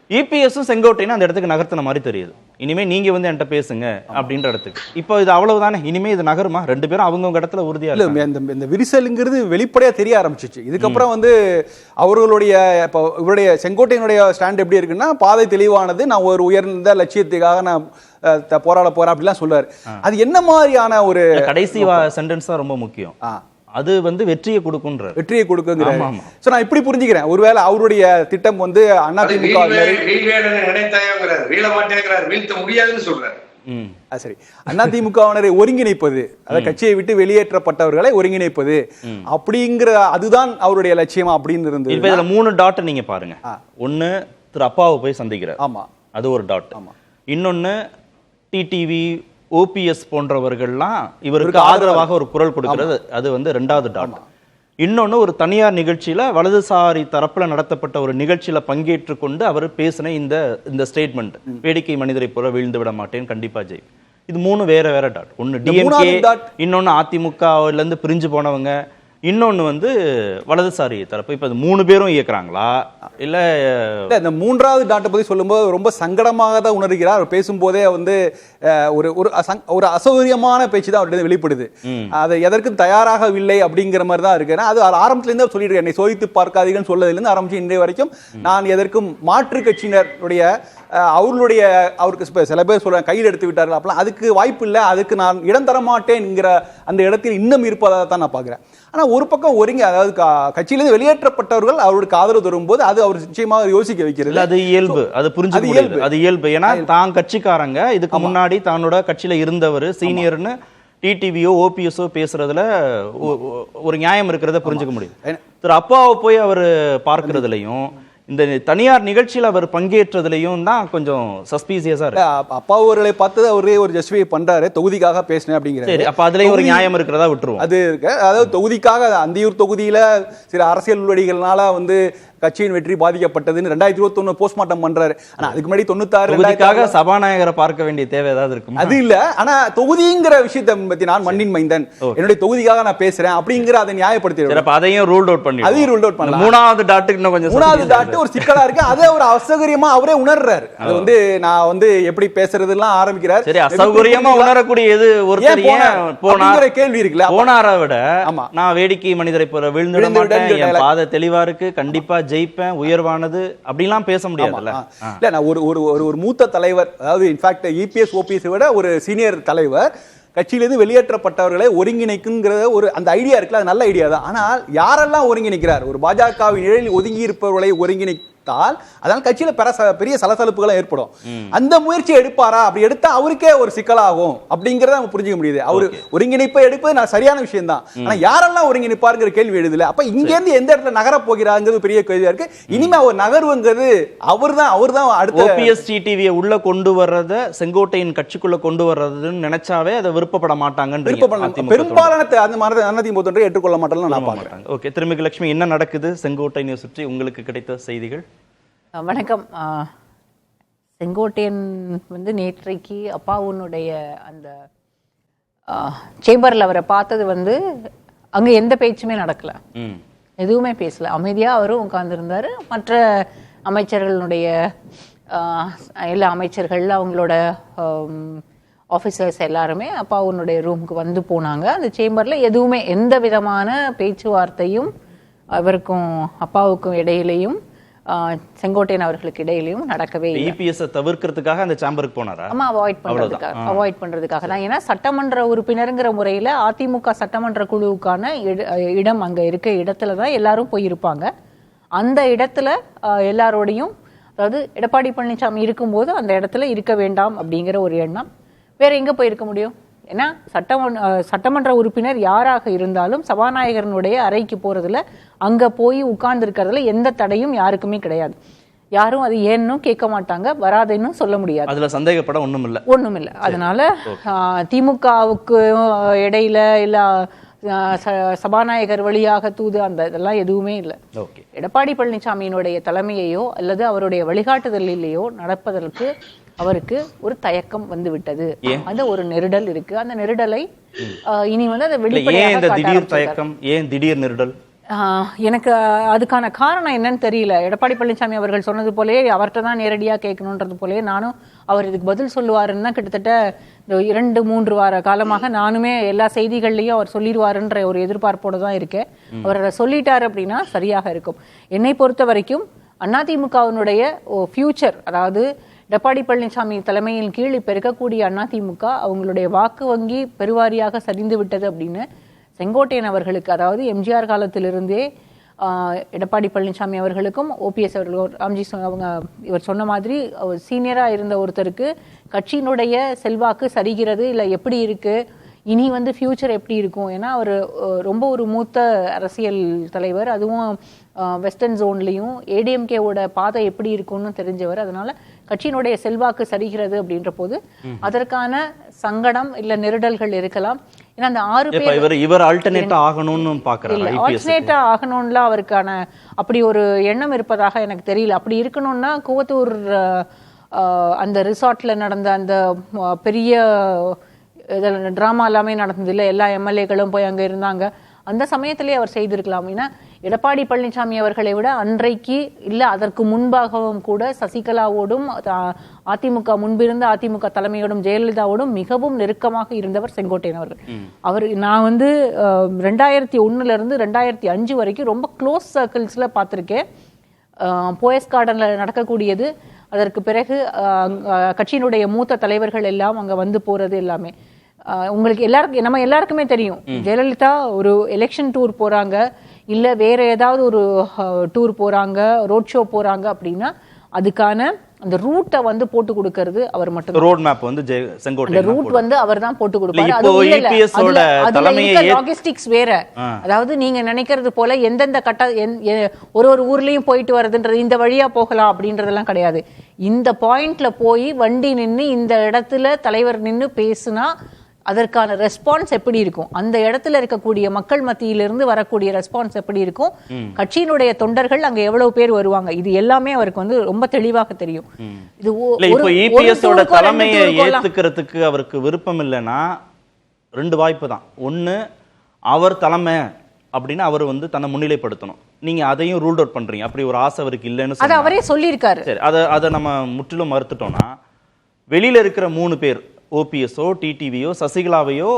இபிஎஸும் செங்கோட்டையன் அந்த இடத்துக்கு நகர்த்தின மாதிரி தெரியுது. இனிமே நீங்க வந்து என்கிட்ட பேசுங்க அப்படின்ற இடத்துக்கு. இப்போ இது அவ்வளவுதானே, இனிமே இது நகருமா? ரெண்டு பேரும் அவங்க இடத்துல உறுதியா இல்ல. இந்த விரிசலுங்கிறது வெளிப்படையா தெரிய ஆரம்பிச்சிச்சு. இதுக்கப்புறம் வந்து அவர்களுடைய இப்போ இவருடைய செங்கோட்டையனுடைய ஸ்டாண்ட் எப்படி இருக்குன்னா, பாதை தெளிவானது, நான் ஒரு உயர்ந்த லட்சியத்துக்காக நான் போராட போறேன் அப்படிலாம் சொல்றாரு. அது என்ன மாதிரியான ஒரு கடைசி சென்டென்ஸ் தான் ரொம்ப முக்கியம். அது வந்து வெற்றியை கொடுக்குன்ற சோ நான் இப்படி புரிஞ்சுக்கிறேன். ஒருவேளை அவருடைய திட்டம் வந்து அதிமுகவினரை ஒருங்கிணைப்பது, அதாவது கட்சியை விட்டு வெளியேற்றப்பட்டவர்களை ஒருங்கிணைப்பது அப்படிங்கிற அதுதான் அவருடைய லட்சியம் அப்படின்னு இருந்தது. இப்ப இதுல 3 டாட் நீங்க பாருங்க. ஒன்னு திரு அப்பாவை போய் சந்திக்கிறார், ஆமா, அது ஒரு டாட். இன்னொன்னு டிடிவி ஓபிஎஸ் போன்றவர்கள்லாம் இவருக்கு ஆதரவாக ஒரு குரல் கொடுக்கிறது, அது வந்து 2வது டாட். இன்னொன்னு ஒரு தனியார் நிகழ்ச்சியில வலதுசாரி தரப்புல நடத்தப்பட்ட ஒரு நிகழ்ச்சியில பங்கேற்று கொண்டு அவர் பேசின இந்த ஸ்டேட்மெண்ட், வேடிக்கை மனிதரை போல வீழ்ந்து விட மாட்டேன், கண்டிப்பா ஜெய். இது 3 வேற டாட். ஒன்னு டிஎம்கே, இன்னொன்னு அதிமுகல இருந்து பிரிஞ்சு போனவங்க, இன்னொன்னு வந்து வலதுசாரி தரப்பு. இப்ப 3 பேரும் இயக்குறாங்களா இல்ல? இந்த 3வது டாட்டை பத்தி சொல்லும்போது ரொம்ப சங்கடமாக தான் உணர்கிறார். அவர் பேசும்போதே வந்து ஒரு அசௌகரியமான பேச்சு தான் அவர்கிட்ட வெளிப்படுது. அது எதற்கும் தயாராகவில்லை அப்படிங்கிற மாதிரி தான் இருக்கு. அது ஆரம்பத்துல இருந்து சொல்லிட்டு என்னை சோதித்து பார்க்காதீங்கன்னு சொல்லதுல இருந்து ஆரம்பிச்சு இன்றைய வரைக்கும் நான் எதற்கும் மாற்று கட்சியினருடைய அவருக்கு சில பேர் சொல்றாங்க கையில் எடுத்து விட்டார்கள் அப்படிலாம். அதுக்கு வாய்ப்பு இல்லை, அதுக்கு நான் இடம் தர மாட்டேன்ங்கிற அந்த இடத்தில் இன்னும் இருப்பதாக தான் நான் பார்க்குறேன். ஆனால் ஒரு பக்கம் ஒருங்க, அதாவது கட்சியிலிருந்து வெளியேற்றப்பட்டவர்கள் அவருக்கு ஆதரவு தரும்போது அது அவர் நிச்சயமாக யோசிக்க வைக்கிறது. அது இயல்பு, அது புரிஞ்சு அது இயல்பு. ஏன்னா தான் கட்சிக்காரங்க இதுக்கு முன்னாடி தன்னோட கட்சியில இருந்தவர் சீனியர்னு டிடிவியோ ஓபிஎஸ்ஓ பேசுறதுல ஒரு நியாயம் இருக்கிறத புரிஞ்சுக்க முடியும். திரு அப்பாவை போய் அவர் பார்க்கறதுலையும் இந்த தனியார் நிகழ்ச்சியில் அவர் பங்கேற்றதுலையும் தான் கொஞ்சம் சஸ்பீசியஸா இருக்கு. அப்பா அவர்களை பார்த்து அவரே ஒரு ஜஸ்டிஃபை பண்றாரு, தொகுதிக்காக பேசினேன் அப்படிங்கிறாரு. அப்ப அதுலயும் ஒரு நியாயம் இருக்கிறதா விட்டுருவோம். அது இருக்கு. அதாவது தொகுதிக்காக அந்தியூர் தொகுதியில சில அரசியல் வழிகள்னால கட்சியின் வெற்றி பாதிக்கப்பட்டதுன்னு 2021 போஸ்ட்மார்ட்டம் பண்றாரு. ஆனா அதுக்கு முன்னாடி 96 சபாநாயகரை பார்க்க வேண்டிய தேவை ஏதாவது இருக்கும். அது இல்ல. ஆனா தொகுதிங்கிற விஷயத்தை பத்தி நான் மண்ணின் மைந்தன், என்னுடைய தொகுதிக்காக நான் பேசுறேன் அப்படிங்கிற அதை நியாயப்படுத்தி அதையும் ரூல் அவுட் பண்ணி அதையும் ரூல் அவுட் பண்ணலாம். மூணாவது டாட்டுக்கு இன்னும் கொஞ்சம் மூணாவது டாட்டு ஒரு சிக்கலா இருக்கு. அதை ஒரு அசௌகரியமா அவரே உணர்றாரு. அது நான் எப்படி பேசுறதுலாம் ஆரம்பிக்கிறார். சரி, அசௌகரியமா உணரக்கூடிய எது ஒருத்தர் போனார் கேள்வி இருக்குல்ல. போனாரை விட நான் வேடிக்கை மனிதரை போற விழுந்துட மாட்டேன், என் பாதை தெளிவா இருக்கு, கண்டிப்பா ஜெயிப்பேன், உயர்வானது அப்படிலாம் பேச முடியாதுல்ல. இல்ல, நான் ஒரு மூத்த தலைவர், அதாவது இன்ஃபேக்ட் இபிஎஸ் ஓபிஎஸ் விட ஒரு சீனியர் தலைவர் கட்சியிலிருந்து வெளியேற்றப்பட்டவர்களை ஒருங்கிணைக்குங்கிற அந்த ஐடியா இருக்குல்ல, அது நல்ல ஐடியா தான். ஆனால் யாரெல்லாம் ஒருங்கிணைக்கிறார்? ஒரு பாஜகவின் நிழலில் ஒதுங்கி இருப்பவர்களை ஒருங்கிணைத்தால் அதனால கட்சியில பெரிய சலசலப்புகள் ஏற்படும். அந்த முயற்சி எடுப்பாரா? அப்படி எடுத்தா அவருக்கே ஒரு சிக்கலாகும் அப்படிங்கறத நம்ம புரிஞ்சுக்க முடியுது. அவரு ஒருங்கிணைப்பை எடுப்பது நான் சரியான விஷயம் தான். ஆனா யாரெல்லாம் ஒருங்கிணைப்பாருங்கிற கேள்வி எழுதுல. அப்ப இங்க இருந்து எந்த இடத்துல நகர போகிறாங்கிறது பெரிய கேள்வியா இருக்கு. இனிமே அவர் நகர்வுங்கிறது அவர்தான் அடுத்த ஓபிஎஸ் டிடிவியை உள்ள கொண்டு வர்றத செங்கோட்டையின் கட்சிக்குள்ள கொண்டு வர்றதுன்னு நினைச்சாவே அதை விருப்பப்பட மாட்டாங்கன்னு பெரும்பாலான அந்த மாதிரி அதிமுக ஏற்றுக்கொள்ள மாட்டாங்கன்னு நான் பாக்குறேன். ஓகே, திருமிகு லட்சுமி, என்ன நடக்குது செங்கோட்டையை சுற்றி உங்களுக்கு கிடைத்த செய்திகள்? வணக்கம். செங்கோட்டையன் நேற்றைக்கு அப்பாவுனுடைய அந்த சேம்பரில் அவரை பார்த்தது அங்க எந்த பேச்சுமே நடக்கல, எதுவுமே பேசல, அமைதியா அவரும் உட்கார்ந்துருந்தாரு. மற்ற அமைச்சர்களுடைய எல்லா அமைச்சர்கள் அவங்களோட ஆஃபீஸர்ஸ் எல்லாருமே அப்பாவுனுடைய ரூமுக்கு போனாங்க. அந்த சேம்பரில் எதுவுமே எந்த விதமான பேச்சுவார்த்தையும் அவருக்கும் அப்பாவுக்கும் இடையிலையும் செங்கோட்டையன் அவர்களுக்கு இடையிலையும் நடக்கவே இல்லை. இபிஎஸ் தவிர்க்கிறதுக்காக அந்த சேம்பருக்கு போனாரா? ஆமா, அவாய்ட் பண்றதுக்காக தான். ஏன்னா சட்டமன்ற உறுப்பினருங்கிற முறையில அதிமுக சட்டமன்ற குழுவுக்கான இடம் அங்க இருக்க இடத்துல தான் எல்லாரும் போயிருப்பாங்க. அந்த இடத்துல எல்லாரோடையும், அதாவது எடப்பாடி பழனிசாமி இருக்கும்போது அந்த இடத்துல இருக்க வேண்டாம் அப்படிங்கிற ஒரு எண்ணம். வேற எங்க போயிருக்க முடியும்? ஏன்னா சட்டமன்ற உறுப்பினர் யாராக இருந்தாலும் சபாநாயகரனுடைய அறைக்கு போறதுல, அங்க போய் உட்கார்ந்து இருக்கிறதுல எந்த தடையும் யாருக்குமே கிடையாது. யாரும் அது ஏன்னும் கேட்க மாட்டாங்க, வராதுன்னு சொல்ல முடியாது. அதுல சந்தேகப்பட ஒண்ணும் இல்ல. அதனால திமுகவுக்கு இடையில இல்ல சபாநாயகர் வழியாக தூது அந்த இதெல்லாம் எதுவுமே இல்லை. எடப்பாடி பழனிசாமியினுடைய தலைமையையோ அல்லது அவருடைய வழிகாட்டுதலிலேயோ நடப்பதற்கு அவருக்கு ஒரு தயக்கம் விட்டது. அந்த ஒரு நெருடல் இருக்கு. அந்த நெருடலை இனி அதை வெளிப்படையாக திடீர் நெருடல் எனக்கு அதுக்கான காரணம் என்னன்னு தெரியல. எடப்பாடி பழனிசாமி அவர்கள் சொன்னது போலயே அவர்கிட்ட தான் நேரடியாக கேட்கணுன்றது போலயே நானும் அவர் இதுக்கு பதில் சொல்லுவாருன்னு தான் கிட்டத்தட்ட 2-3 வார காலமாக நானுமே எல்லா செய்திகள்லையும் அவர் சொல்லிடுவாருன்ற ஒரு எதிர்பார்ப்போடு தான் இருக்கேன். அவர் அதை சொல்லிட்டாரு அப்படின்னா சரியாக இருக்கும். என்னை பொறுத்த வரைக்கும் அதிமுகவினுடைய ஃபியூச்சர், அதாவது எடப்பாடி பழனிசாமி தலைமையின் கீழ் இப்ப இருக்கக்கூடிய அதிமுக அவங்களுடைய வாக்கு வங்கி பெருவாரியாக சரிந்து விட்டது அப்படின்னு செங்கோட்டையன் அவர்களுக்கு, அதாவது எம்ஜிஆர் காலத்திலிருந்தே எடப்பாடி பழனிசாமி அவர்களுக்கும் ஓபிஎஸ் அவர்களுக்கும் ராம்ஜி அவங்க இவர் சொன்ன மாதிரி சீனியரா இருந்த ஒருத்தருக்கு கட்சியினுடைய செல்வாக்கு சரிகிறது இல்லை எப்படி இருக்கு, இனி ஃபியூச்சர் எப்படி இருக்கும். ஏன்னா அவர் ரொம்ப ஒரு மூத்த அரசியல் தலைவர், அதுவும் வெஸ்டர்ன் ஜோன்லையும் ஏடிஎம்கேவோட பாதை எப்படி இருக்கும்னு தெரிஞ்சவர். அதனால கட்சியினுடைய செல்வாக்கு சரிகிறது அப்படின்ற போது அதற்கான சங்கடம் இல்ல நெருடல்கள் இருக்கலாம். ஏன்னா அந்த 6 பேர் இவர் ஆல்டர்னேட்டா ஆகணும்னு பாக்குறாரு. ஆல்டர்னேட்டா ஆகணும்ல அவருக்கான அப்படி ஒரு எண்ணம் இருப்பதாக எனக்கு தெரியல. அப்படி இருக்கணும்னா கூவத்தூர் அந்த ரிசார்ட்ல நடந்த அந்த பெரிய டிராமா எல்லாமே நடந்தது இல்லை, எல்லா எம்எல்ஏக்களும் போய் அங்க இருந்தாங்க, அந்த சமயத்திலே அவர் செய்திருக்கலாம். ஏன்னா எடப்பாடி பழனிசாமி அவர்களை விட அன்றைக்கு இல்லை அதற்கு முன்பாகவும் கூட சசிகலாவோடும் அதிமுக முன்பிருந்த அதிமுக தலைமையோடும் ஜெயலலிதாவோடும் மிகவும் நெருக்கமாக இருந்தவர் செங்கோட்டையன் அவர்கள். அவர் நான் 2001 2005 வரைக்கும் ரொம்ப க்ளோஸ் சர்க்கிள்ஸ்ல பார்த்துருக்கேன். போயஸ் கார்டன்ல நடக்கக்கூடியது, அதற்கு பிறகு கட்சியினுடைய மூத்த தலைவர்கள் எல்லாம் அங்க வந்து போறது எல்லாமே உங்களுக்கு நம்ம எல்லாருக்குமே தெரியும். ஜெயலலிதா ஒரு எலெக்ஷன் டூர் போறாங்க, இல்ல வேற ஏதாவது ஒரு டூர் போறாங்க, ரோட் ஷோ போறாங்க அப்படின்னா அதுக்கான அந்த ரூட்டை வந்து போட்டு கொடுக்கிறது அவர் மட்டும். ரோட் மேப் வந்து செங்கோட்டையன் ரூட் வந்து அவர் தான் போட்டு கொடுப்பாரு. லாஜிஸ்டிக்ஸ் வேற. அதாவது நீங்க நினைக்கிறது போல எந்தெந்த ஒரு ஊர்லயும் போயிட்டு வருதுன்றது இந்த வழியா போகலாம் அப்படின்றதெல்லாம் கிடையாது. இந்த பாயிண்ட்ல போய் வண்டி நின்று இந்த இடத்துல தலைவர் நின்று பேசுனா அதற்கான ரெஸ்பான்ஸ் எப்படி இருக்கும், அந்த இடத்துல இருக்கக்கூடிய மக்கள் மத்தியிலிருந்து வரக்கூடிய ரெஸ்பான்ஸ் எப்படி இருக்கும், கட்சியினுடைய தொண்டர்கள் அங்க எவ்வளவு பேர் வருவாங்க, இது எல்லாமே அவருக்கு வந்து ரொம்ப தெளிவாக தெரியும். இது தலைமையை ஏத்துக்கிறதுக்கு அவருக்கு விருப்பம் இல்லைன்னா ரெண்டு வாய்ப்பு தான். ஒண்ணு, அவர் தலைமை அப்படின்னு அவர் வந்து தன்னை முன்னிலைப்படுத்தணும். நீங்க அதையும் ரூல் அவுட் பண்றீங்க, அப்படி ஒரு ஆசை அவருக்கு இல்லைன்னு அது அவரே சொல்லியிருக்காரு. சரி, அதை நம்ம முற்றிலும் மறுத்துட்டோம்னா வெளியில இருக்கிற 3 பேர் ஓபிஎஸ்ஓ டிடிவியோ சசிகலாவையோ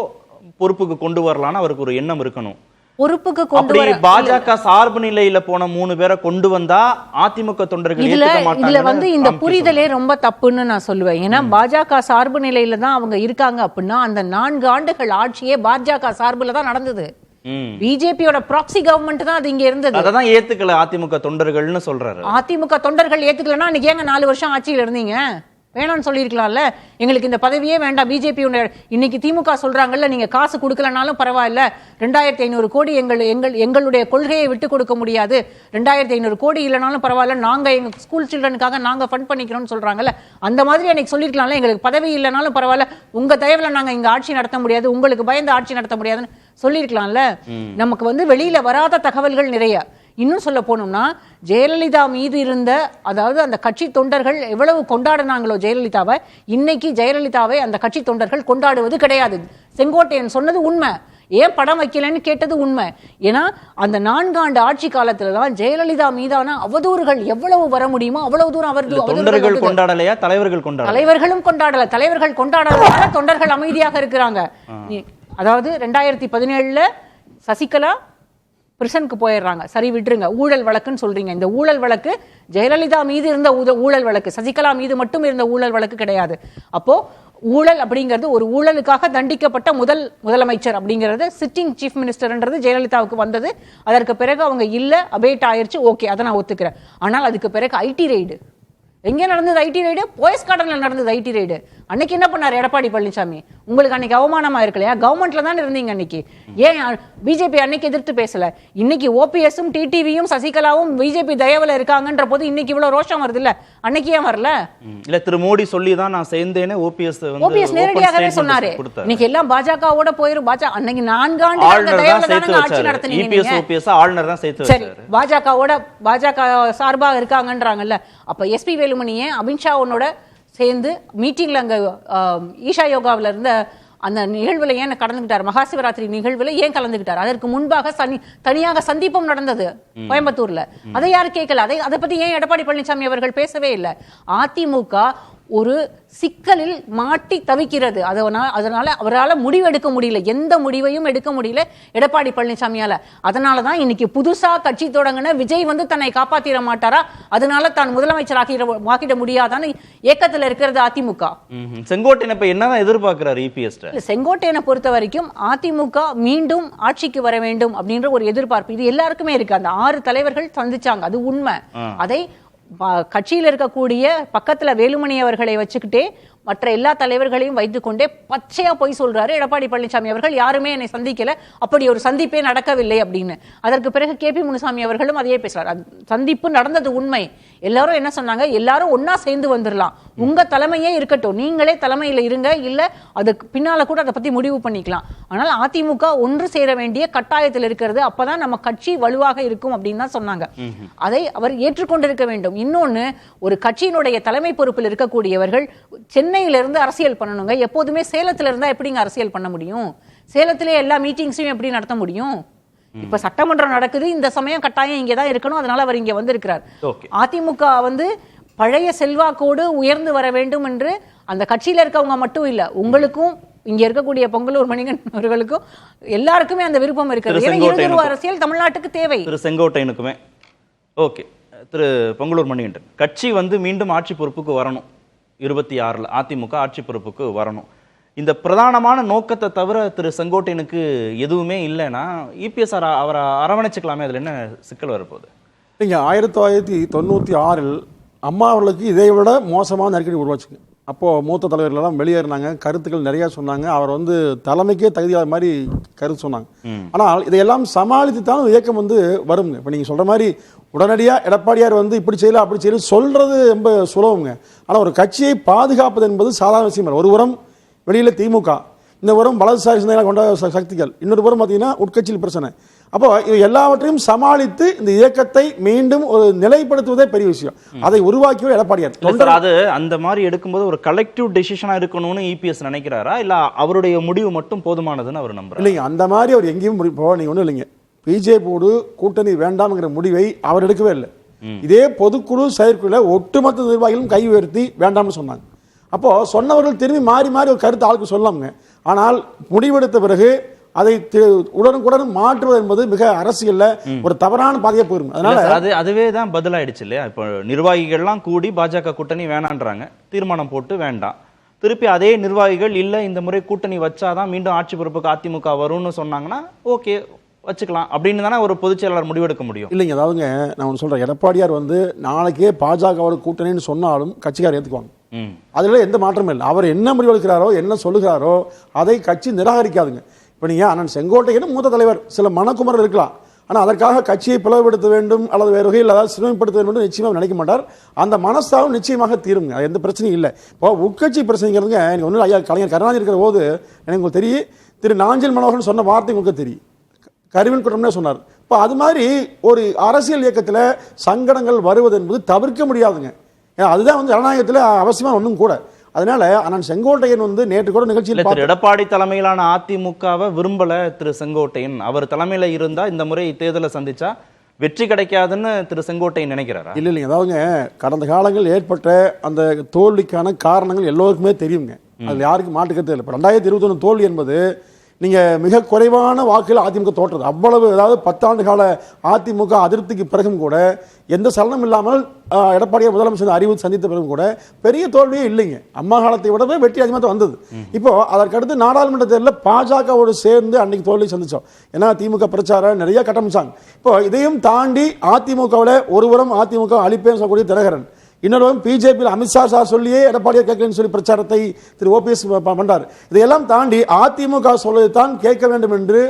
பொறுப்புக்கு கொண்டு வரலான்னு அவருக்கு ஒரு எண்ணம் இருக்கணும். பொறுப்புக்கு கொண்டு வர பாஜக சார்பு நிலையில போன 3 பேரை கொண்டு வந்தா அதிமுக தொண்டர்கள் ஏத்துக்க மாட்டாங்க. இதுல வந்து இந்த புரிதலே ரொம்ப தப்புன்னு நான் சொல்லுவேன். ஏன்னா பாஜக சார்பு நிலையில தான் அவங்க இருக்காங்க அப்படின்னா அந்த 4 ஆண்டுகள் ஆட்சியே பாஜக சார்புல தான் நடந்தது. பிஜேபியோட ப்ராக்சி கவர்மெண்ட் தான் அது இங்க இருந்தது. அதான் ஏத்துக்கல அதிமுக தொண்டர்கள்னு சொல்றாரு. அதிமுக தொண்டர்கள் ஏத்துக்கலன்னா இன்னைக்கு ஏங்க 4 வருஷம் ஆட்சியில இருந்தீங்க? வேணாம்னு சொல்லியிருக்கலாம்ல. எங்களுக்கு இந்த பதவியே வேண்டாம். பிஜேபி இன்னைக்கு திமுக சொல்றாங்கல்ல, நீங்க காசு கொடுக்கலனாலும் பரவாயில்ல, 2500 கோடி எங்களுடைய கொள்கையை விட்டு கொடுக்க முடியாது, 2500 கோடி இல்லைனாலும் பரவாயில்ல, நாங்க எங்க ஸ்கூல் சில்ட்ரனுக்காக நாங்க ஃபண்ட் பண்ணிக்கிறோம்னு சொல்றாங்கல்ல, அந்த மாதிரி அன்னைக்கு சொல்லியிருக்கலாம்ல. எங்களுக்கு பதவி இல்லைனாலும் பரவாயில்ல, உங்க தயவுல நாங்க இங்க ஆட்சி நடத்த முடியாது, உங்களுக்கு பயந்து ஆட்சி நடத்த முடியாதுன்னு சொல்லியிருக்கலாம்ல. நமக்கு வந்து வெளியில வராத தகவல்கள் நிறைய. இன்னும் சொல்ல போனோம்னா ஜெயலலிதா மீது இருந்த, அதாவது அந்த கட்சி தொண்டர்கள் எவ்வளவு கொண்டாடினாங்களோ ஜெயலலிதாவை, இன்னைக்கு ஜெயலலிதாவை அந்த கட்சி தொண்டர்கள் கொண்டாடுவது கிடையாது. செங்கோட்டையன் சொன்னது உண்மை. ஏன் படம் வைக்கலன்னு கேட்டது உண்மை. ஏன்னா அந்த 4 ஆண்டு ஆட்சி காலத்துல தான் ஜெயலலிதா மீதான அவதூறுகள் எவ்வளவு வர முடியுமோ அவ்வளவு தூரம் அவர்கள் கொண்டாடலையா, தலைவர்களும் கொண்டாடல. தலைவர்கள் கொண்டாடாததால தொண்டர்கள் அமைதியாக இருக்கிறாங்க. அதாவது 2017 சசிகலா பிரிசனுக்கு போயிடுறாங்க. சரி விட்டுருங்க, ஊழல் வழக்குன்னு சொல்றீங்க. இந்த ஊழல் வழக்கு ஜெயலலிதா மீது இருந்த ஊழல் வழக்கு, சசிகலா மீது மட்டும் இருந்த ஊழல் வழக்கு கிடையாது. அப்போ ஊழல் அப்படிங்கிறது ஒரு ஊழலுக்காக தண்டிக்கப்பட்ட முதலமைச்சர் அப்படிங்கிறது சிட்டிங் சீஃப் மினிஸ்டர்ன்றது ஜெயலலிதாவுக்கு வந்தது. அதற்கு பிறகு அவங்க இல்ல, அபேட் ஆயிடுச்சு, ஓகே, அதை நான் ஒத்துக்கிறேன். ஆனால் அதுக்கு பிறகு ஐடி ரைடு எங்க நடந்தது? ஐடி ரைடு போயஸ் கார்டன்ல நடந்தது. ஐடி ரைடு அன்னைக்கு என்ன பண்ணாரு எடப்பாடி பழனிசாமி? உங்களுக்கு அன்னைக்கு அவமானமா இருக்கலையா? கவர்மெண்ட்ல தான் இருந்தீங்க அன்னைக்கு. ஏன் பிஜேபி அன்னைக்கு எதிர்த்து பேசல? இன்னைக்கு ஓபிஎஸும் டிடிவியும் சசிகலாவும் பிஜேபி தயவுல இருக்காங்கன்ற போது இன்னைக்கு இவ்வளவு ரோஷம் வருது இல்ல? அன்னைக்கு ஏன் வரல? இல்ல, திரு மோடி சொல்லி தான் நான் சேர்ந்தேனே. ஓபிஎஸ் நேரடியாகவே சொன்னாரு. இன்னைக்கு எல்லாம் பாஜகவோட போயிரும். அன்னைக்கு 4 ஆண்டு தயவுல தான் ஆட்சி நடத்துனீங்க. ஆளுநர் தான் சேர்த்து வச்சாரு. பாஜக சார்பா இருக்காங்கன்றாங்கல்ல. அப்ப எஸ்பி வேலுமணியே அமித்ஷாவோட சேர்ந்து மீட்டிங்ல அங்க ஈஷா யோகாவில இருந்த அந்த நிகழ்வுல ஏன் கலந்துகிட்டார்? மகாசிவராத்திரி நிகழ்வுல ஏன் கலந்துகிட்டார்? அதற்கு முன்பாக தனியாக சந்திப்பும் நடந்தது கோயம்புத்தூர்ல. அதை யாரும் கேட்கல. அதை பத்தி ஏன் எடப்பாடி பழனிசாமி அவர்கள் பேசவே இல்லை? அதிமுக ஒரு சிக்கலில் மாட்டி தவிக்கிறது. அதனால அவரால் முடிவு எடுக்க முடியல, எந்த முடிவையும் எடுக்க முடியல எடப்பாடி பழனிசாமியால. அதனாலதான் இன்னைக்கு புதுசா கட்சி தொடங்கின விஜய் வந்து தன்னை காப்பாத்திட மாட்டாரா, அதனால தான் முதலமைச்சர் ஆக்கிட முடியாதான்னு ஏக்கத்துல இருக்கிறது அதிமுக. செங்கோட்டையனை இப்ப என்னதான் எதிர்பார்க்கிறார் இபிஎஸ்? செங்கோட்டையனை பொறுத்த வரைக்கும் அதிமுக மீண்டும் ஆட்சிக்கு வர வேண்டும் அப்படின்ற ஒரு எதிர்பார்ப்பு இது எல்லாருக்குமே இருக்கு. அந்த 6 தலைவர்கள் சந்திச்சாங்க, அது உண்மை. அதை கட்சியில் இருக்கக்கூடிய பக்கத்துல வேலுமணி அவர்களை வச்சுக்கிட்டே மற்ற எல்லா தலைவர்களையும் வைத்துக்கொண்டே பச்சையா போய் சொல்றாரு எடப்பாடி பழனிசாமி அவர்கள். யாருமே என்னை சந்திக்கல, அப்படி ஒரு சந்திப்பே நடக்கவில்லை அப்படின்னு. அதற்கு பிறகு கேபி முனுசாமி அவர்களும் அதையே பேசுறாரு. சந்திப்பு நடந்தது உண்மை. எல்லாரும் என்ன சொன்னாங்க? எல்லாரும் ஒன்னா சேர்ந்து வந்துடலாம், உங்க தலைமையே இருக்கட்டும், நீங்களே தலைமையில இருங்க, இல்ல அதுக்கு பின்னால கூட அதை பத்தி முடிவு பண்ணிக்கலாம். ஆனால் அதிமுக ஒன்று சேர வேண்டிய கட்டாயத்தில் இருக்கிறது. அப்பதான் நம்ம கட்சி வலுவாக இருக்கும் அப்படின்னு தான் சொன்னாங்க. அதை அவர் ஏற்றுக்கொண்டிருக்க வேண்டும். இன்னொன்னு, ஒரு கட்சியினுடைய தலைமை பொறுப்பில் இருக்கக்கூடியவர்கள் சென்னையில இருந்து அரசியல் பண்ணணுங்க. எப்போதுமே சேலத்துல இருந்தா எப்படிங்க அரசியல் பண்ண முடியும்? சேலத்திலே எல்லா மீட்டிங்ஸையும் எப்படி நடத்த முடியும்? இப்ப சட்டமன்றம் நடக்குது, இந்த சமயம் கட்டாயம் இங்கதான் இருக்கணும், அதனால அவர் இங்க வந்திருக்கிறார். அதிமுக வந்து பழைய செல்வாக்கோடு உயர்ந்து வர வேண்டும் என்று அந்த கட்சியில இருக்கவங்க மட்டும் இல்ல, உங்களுக்கும் இங்க இருக்கக்கூடிய பொங்கலூர் மணிகன் அவர்களுக்கும் எல்லாருக்குமே அந்த விருப்பம் இருக்கிறது. அரசியல் தமிழ்நாட்டுக்கு தேவை. செங்கோட்டையனுக்குமே. ஓகே, திரு பொங்கலூர் மணிகண்டன், கட்சி வந்து மீண்டும் ஆட்சி பொறுப்புக்கு வரணும், 26ல் அதிமுக ஆட்சி பொறுப்புக்கு வரணும். இந்த பிரதானமான நோக்கத்தை தவிர திரு செங்கோட்டையனுக்கு எதுவுமே இல்லைன்னா இபிஎஸ் அவரை அரவணைச்சுக்கலாமே, அதில் என்ன சிக்கல் வரப்போகுது? நீங்கள் 1996 அம்மா அவர்களுக்கு இதை விட மோசமான நெருக்கடி உருவாச்சுங்க. அப்போது மூத்த தலைவர்களெல்லாம் வெளியேறினாங்க, கருத்துக்கள் நிறையா சொன்னாங்க, அவர் வந்து தலைமைக்கே தகுதியாத மாதிரி கருத்து சொன்னாங்க. ஆனால் இதையெல்லாம் சமாளித்து தான் இயக்கம் வந்து வருங்க. இப்போ நீங்கள் சொல்கிற மாதிரி உடனடியாக எடப்பாடியார் வந்து இப்படி செய்யலாம் அப்படி செய்யலாம் சொல்கிறது ரொம்ப சுலபங்க. ஆனால் ஒரு கட்சியை பாதுகாப்பது என்பது சாதாரண விஷயம் இல்லை. ஒரு புறம் வெளியில் திமுக, இந்த புறம் வலதுசாரி சிந்தனை கொண்ட சக்திகள், இன்னொரு புறம் பார்த்தீங்கன்னா உட்கட்சியில் பிரச்சனை. அப்போ இது எல்லாவற்றையும் சமாளித்து இந்த இயக்கத்தை மீண்டும் ஒரு நிலைப்படுத்துவதே பெரிய விஷயம். அதை உருவாக்கியவர் எடப்பாடியார். அது அந்த மாதிரி எடுக்கும்போது ஒரு கலெக்டிவ் டெசிஷனா இருக்கணும்னு இபிஎஸ் நினைக்கிறாரா, இல்ல அவருடைய முடிவு மட்டும் போதுமானதுன்னு அவர் நம்புறாரு? இல்லைங்க, அந்த மாதிரி அவர் எங்கேயும் நீங்க ஒன்றும் இல்லைங்க. பிஜேபியோடு கூட்டணி வேண்டாம்ங்கிற முடிவை அவர் எடுக்கவே இல்லை. இதே பொதுக்குழு செயற்குழு ஒட்டுமொத்த நிர்வாகிகளும் கை உயர்த்தி வேண்டாம்னு சொன்னாங்க. அப்போ சொன்னவர்கள் திரும்பி மாறி மாறி ஒரு கருத்து ஆளுக்கு சொல்லாமுங்க. ஆனால் முடிவெடுத்த பிறகு அதை உடனுக்குடன் மாற்றுவது என்பது மிக அரசியல்ல ஒரு தவறான பாதையா போயிரும். அதனால அதுவே தான் பதிலாயிடுச்சு இல்லையா? இப்போ நிர்வாகிகள்லாம் கூடி பாஜக கூட்டணி வேணான்றாங்க, தீர்மானம் போட்டு வேண்டாம். திருப்பி அதே நிர்வாகிகள் இல்ல இந்த முறை கூட்டணி வச்சாதான் மீண்டும் ஆட்சி பொறுப்புக்கு அதிமுக வரும்னு சொன்னாங்கன்னா ஓகே வச்சுக்கலாம் அப்படின்னு தானே ஒரு பொதுச் செயலாளர் முடிவெடுக்க முடியும். இல்லைங்க, அதாவதுங்க நான் ஒன்று சொல்றேன். எடப்பாடியார் வந்து நாளைக்கே பாஜகவோட கூட்டணின்னு சொன்னாலும் கட்சிக்காரர் ஏற்றுக்குவாங்க. அதுல எந்த மாற்றமும் இல்லை. அவர் என்ன முடிவெடுக்கிறாரோ என்ன சொல்லுகிறாரோ அதை கட்சி நிராகரிக்காதுங்க. இப்போ நீங்கள் அண்ணன் செங்கோட்டையன் மூத்த தலைவர், சில மனக்குமரல் இருக்கலாம், ஆனால் அதற்காக கட்சியை பிளவுபடுத்த வேண்டும் அல்லது வேறு வகையில் அதாவது சிறுமைப்படுத்த வேண்டும் நிச்சயமாக நினைக்க மாட்டார். அந்த மனஸ்தாபம் நிச்சயமாக தீருங்க, அது எந்த பிரச்சனையும் இல்லை. இப்போ உட்கட்சி பிரச்சனைங்கிறதுங்க எனக்கு ஒன்றும் ஐயா கலைஞர் கருணாநிதி இருக்கிற போது எனக்கு உங்களுக்கு தெரியும், திரு நாஞ்சில் மனோகரன் சொன்ன வார்த்தை உங்களுக்கு தெரியும், கருவின் குற்றம்னே சொன்னார். இப்போ அது மாதிரி ஒரு அரசியல் இயக்கத்தில் சங்கடங்கள் வருவது என்பது தவிர்க்க முடியாதுங்க. அதுதான் வந்து ஜனநாயகத்தில் அவசியமாக ஒன்றும் கூட. அதனால அண்ணன் செங்கோட்டையன் வந்து நேற்று கூட நிகழ்ச்சியில் எடப்பாடி தலைமையிலான அதிமுகவை விரும்பல திரு செங்கோட்டையன். அவர் தலைமையில இருந்தா இந்த முறை தேர்தலை சந்திச்சா வெற்றி கிடைக்காதுன்னு திரு செங்கோட்டையன் நினைக்கிறாரா? இல்லை இல்லைங்க, அதாவதுங்க கடந்த காலங்கள் ஏற்பட்ட அந்த தோல்விக்கான காரணங்கள் எல்லோருக்குமே தெரியுங்க. அதில் யாருக்கும் மாட்டுக்கருத்து இல்லை. இப்போ 2021 தோல்வி என்பது நீங்கள் மிக குறைவான வாக்குகள் அதிமுக தோற்றது. அவ்வளவு, அதாவது 10 ஆண்டு கால அதிமுக அதிருப்திக்கு பிறகும் கூட எந்த சலனம் இல்லாமல் எடப்பாடியார் முதலமைச்சர் அறிவு சந்தித்த பிறகும் கூட பெரிய தோல்வியே இல்லைங்க. அம்மா காலத்தை விடவே வெற்றி அதிகமாக வந்தது. இப்போ அதற்கடுத்து நாடாளுமன்ற தேர்தலில் பாஜகவோடு சேர்ந்து அன்னைக்கு தோல்வி சந்திச்சோம். ஏன்னா திமுக பிரச்சாரம் நிறைய கட்டமைச்சாங்க. இப்போ இதையும் தாண்டி அதிமுகவில் ஒருவரும் அதிமுக அழிப்பேன்னு சொல்லக்கூடிய தினகரன், இன்னொரு பிஜேபியில் அமித்ஷா சார் சொல்லியே எடப்பாடியார் கேட்கலன்னு சொல்லி பிரச்சாரத்தை திரு ஓபிஎஸ் பண்றார். இதையெல்லாம் தாண்டி அதிமுக சொல்வதைத்தான் கேட்க வேண்டும் என்று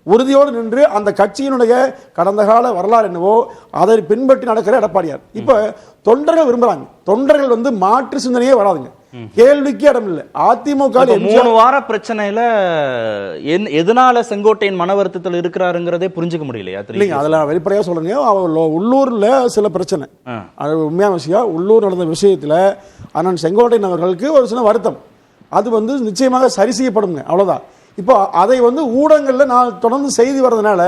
உறுதியோடு நின்று அந்த கட்சியினுடைய கடந்த கால வரலாறு என்னவோ அதை பின்பற்றி நடக்கிற எடப்பாடியார். இப்ப தொண்டர்கள் விரும்புறாங்க. தொண்டர்கள் வந்து மாற்று சிந்தனையே வராதுங்க, கேள்விக்கு இடம் இல்லை. அதிமுக 3 வார பிரச்சனையில எதனால செங்கோட்டையன் மன வருத்தத்தில் இருக்கிறாருங்கிறதே புரிஞ்சுக்க முடியலையா? இல்லைங்க, அதெல்லாம் வெளிப்படையா சொல்லுங்க. உள்ளூர்ல சில பிரச்சனை, அது உண்மையான விஷயம். உள்ளூர் நடந்த விஷயத்துல அண்ணன் செங்கோட்டையன் அவர்களுக்கு ஒரு சில வருத்தம், அது வந்து நிச்சயமாக சரி செய்யப்படுங்க, அவ்வளவுதான். இப்போ அதை வந்து ஊடகங்கள்ல நான் தொடர்ந்து செய்தி வர்றதுனால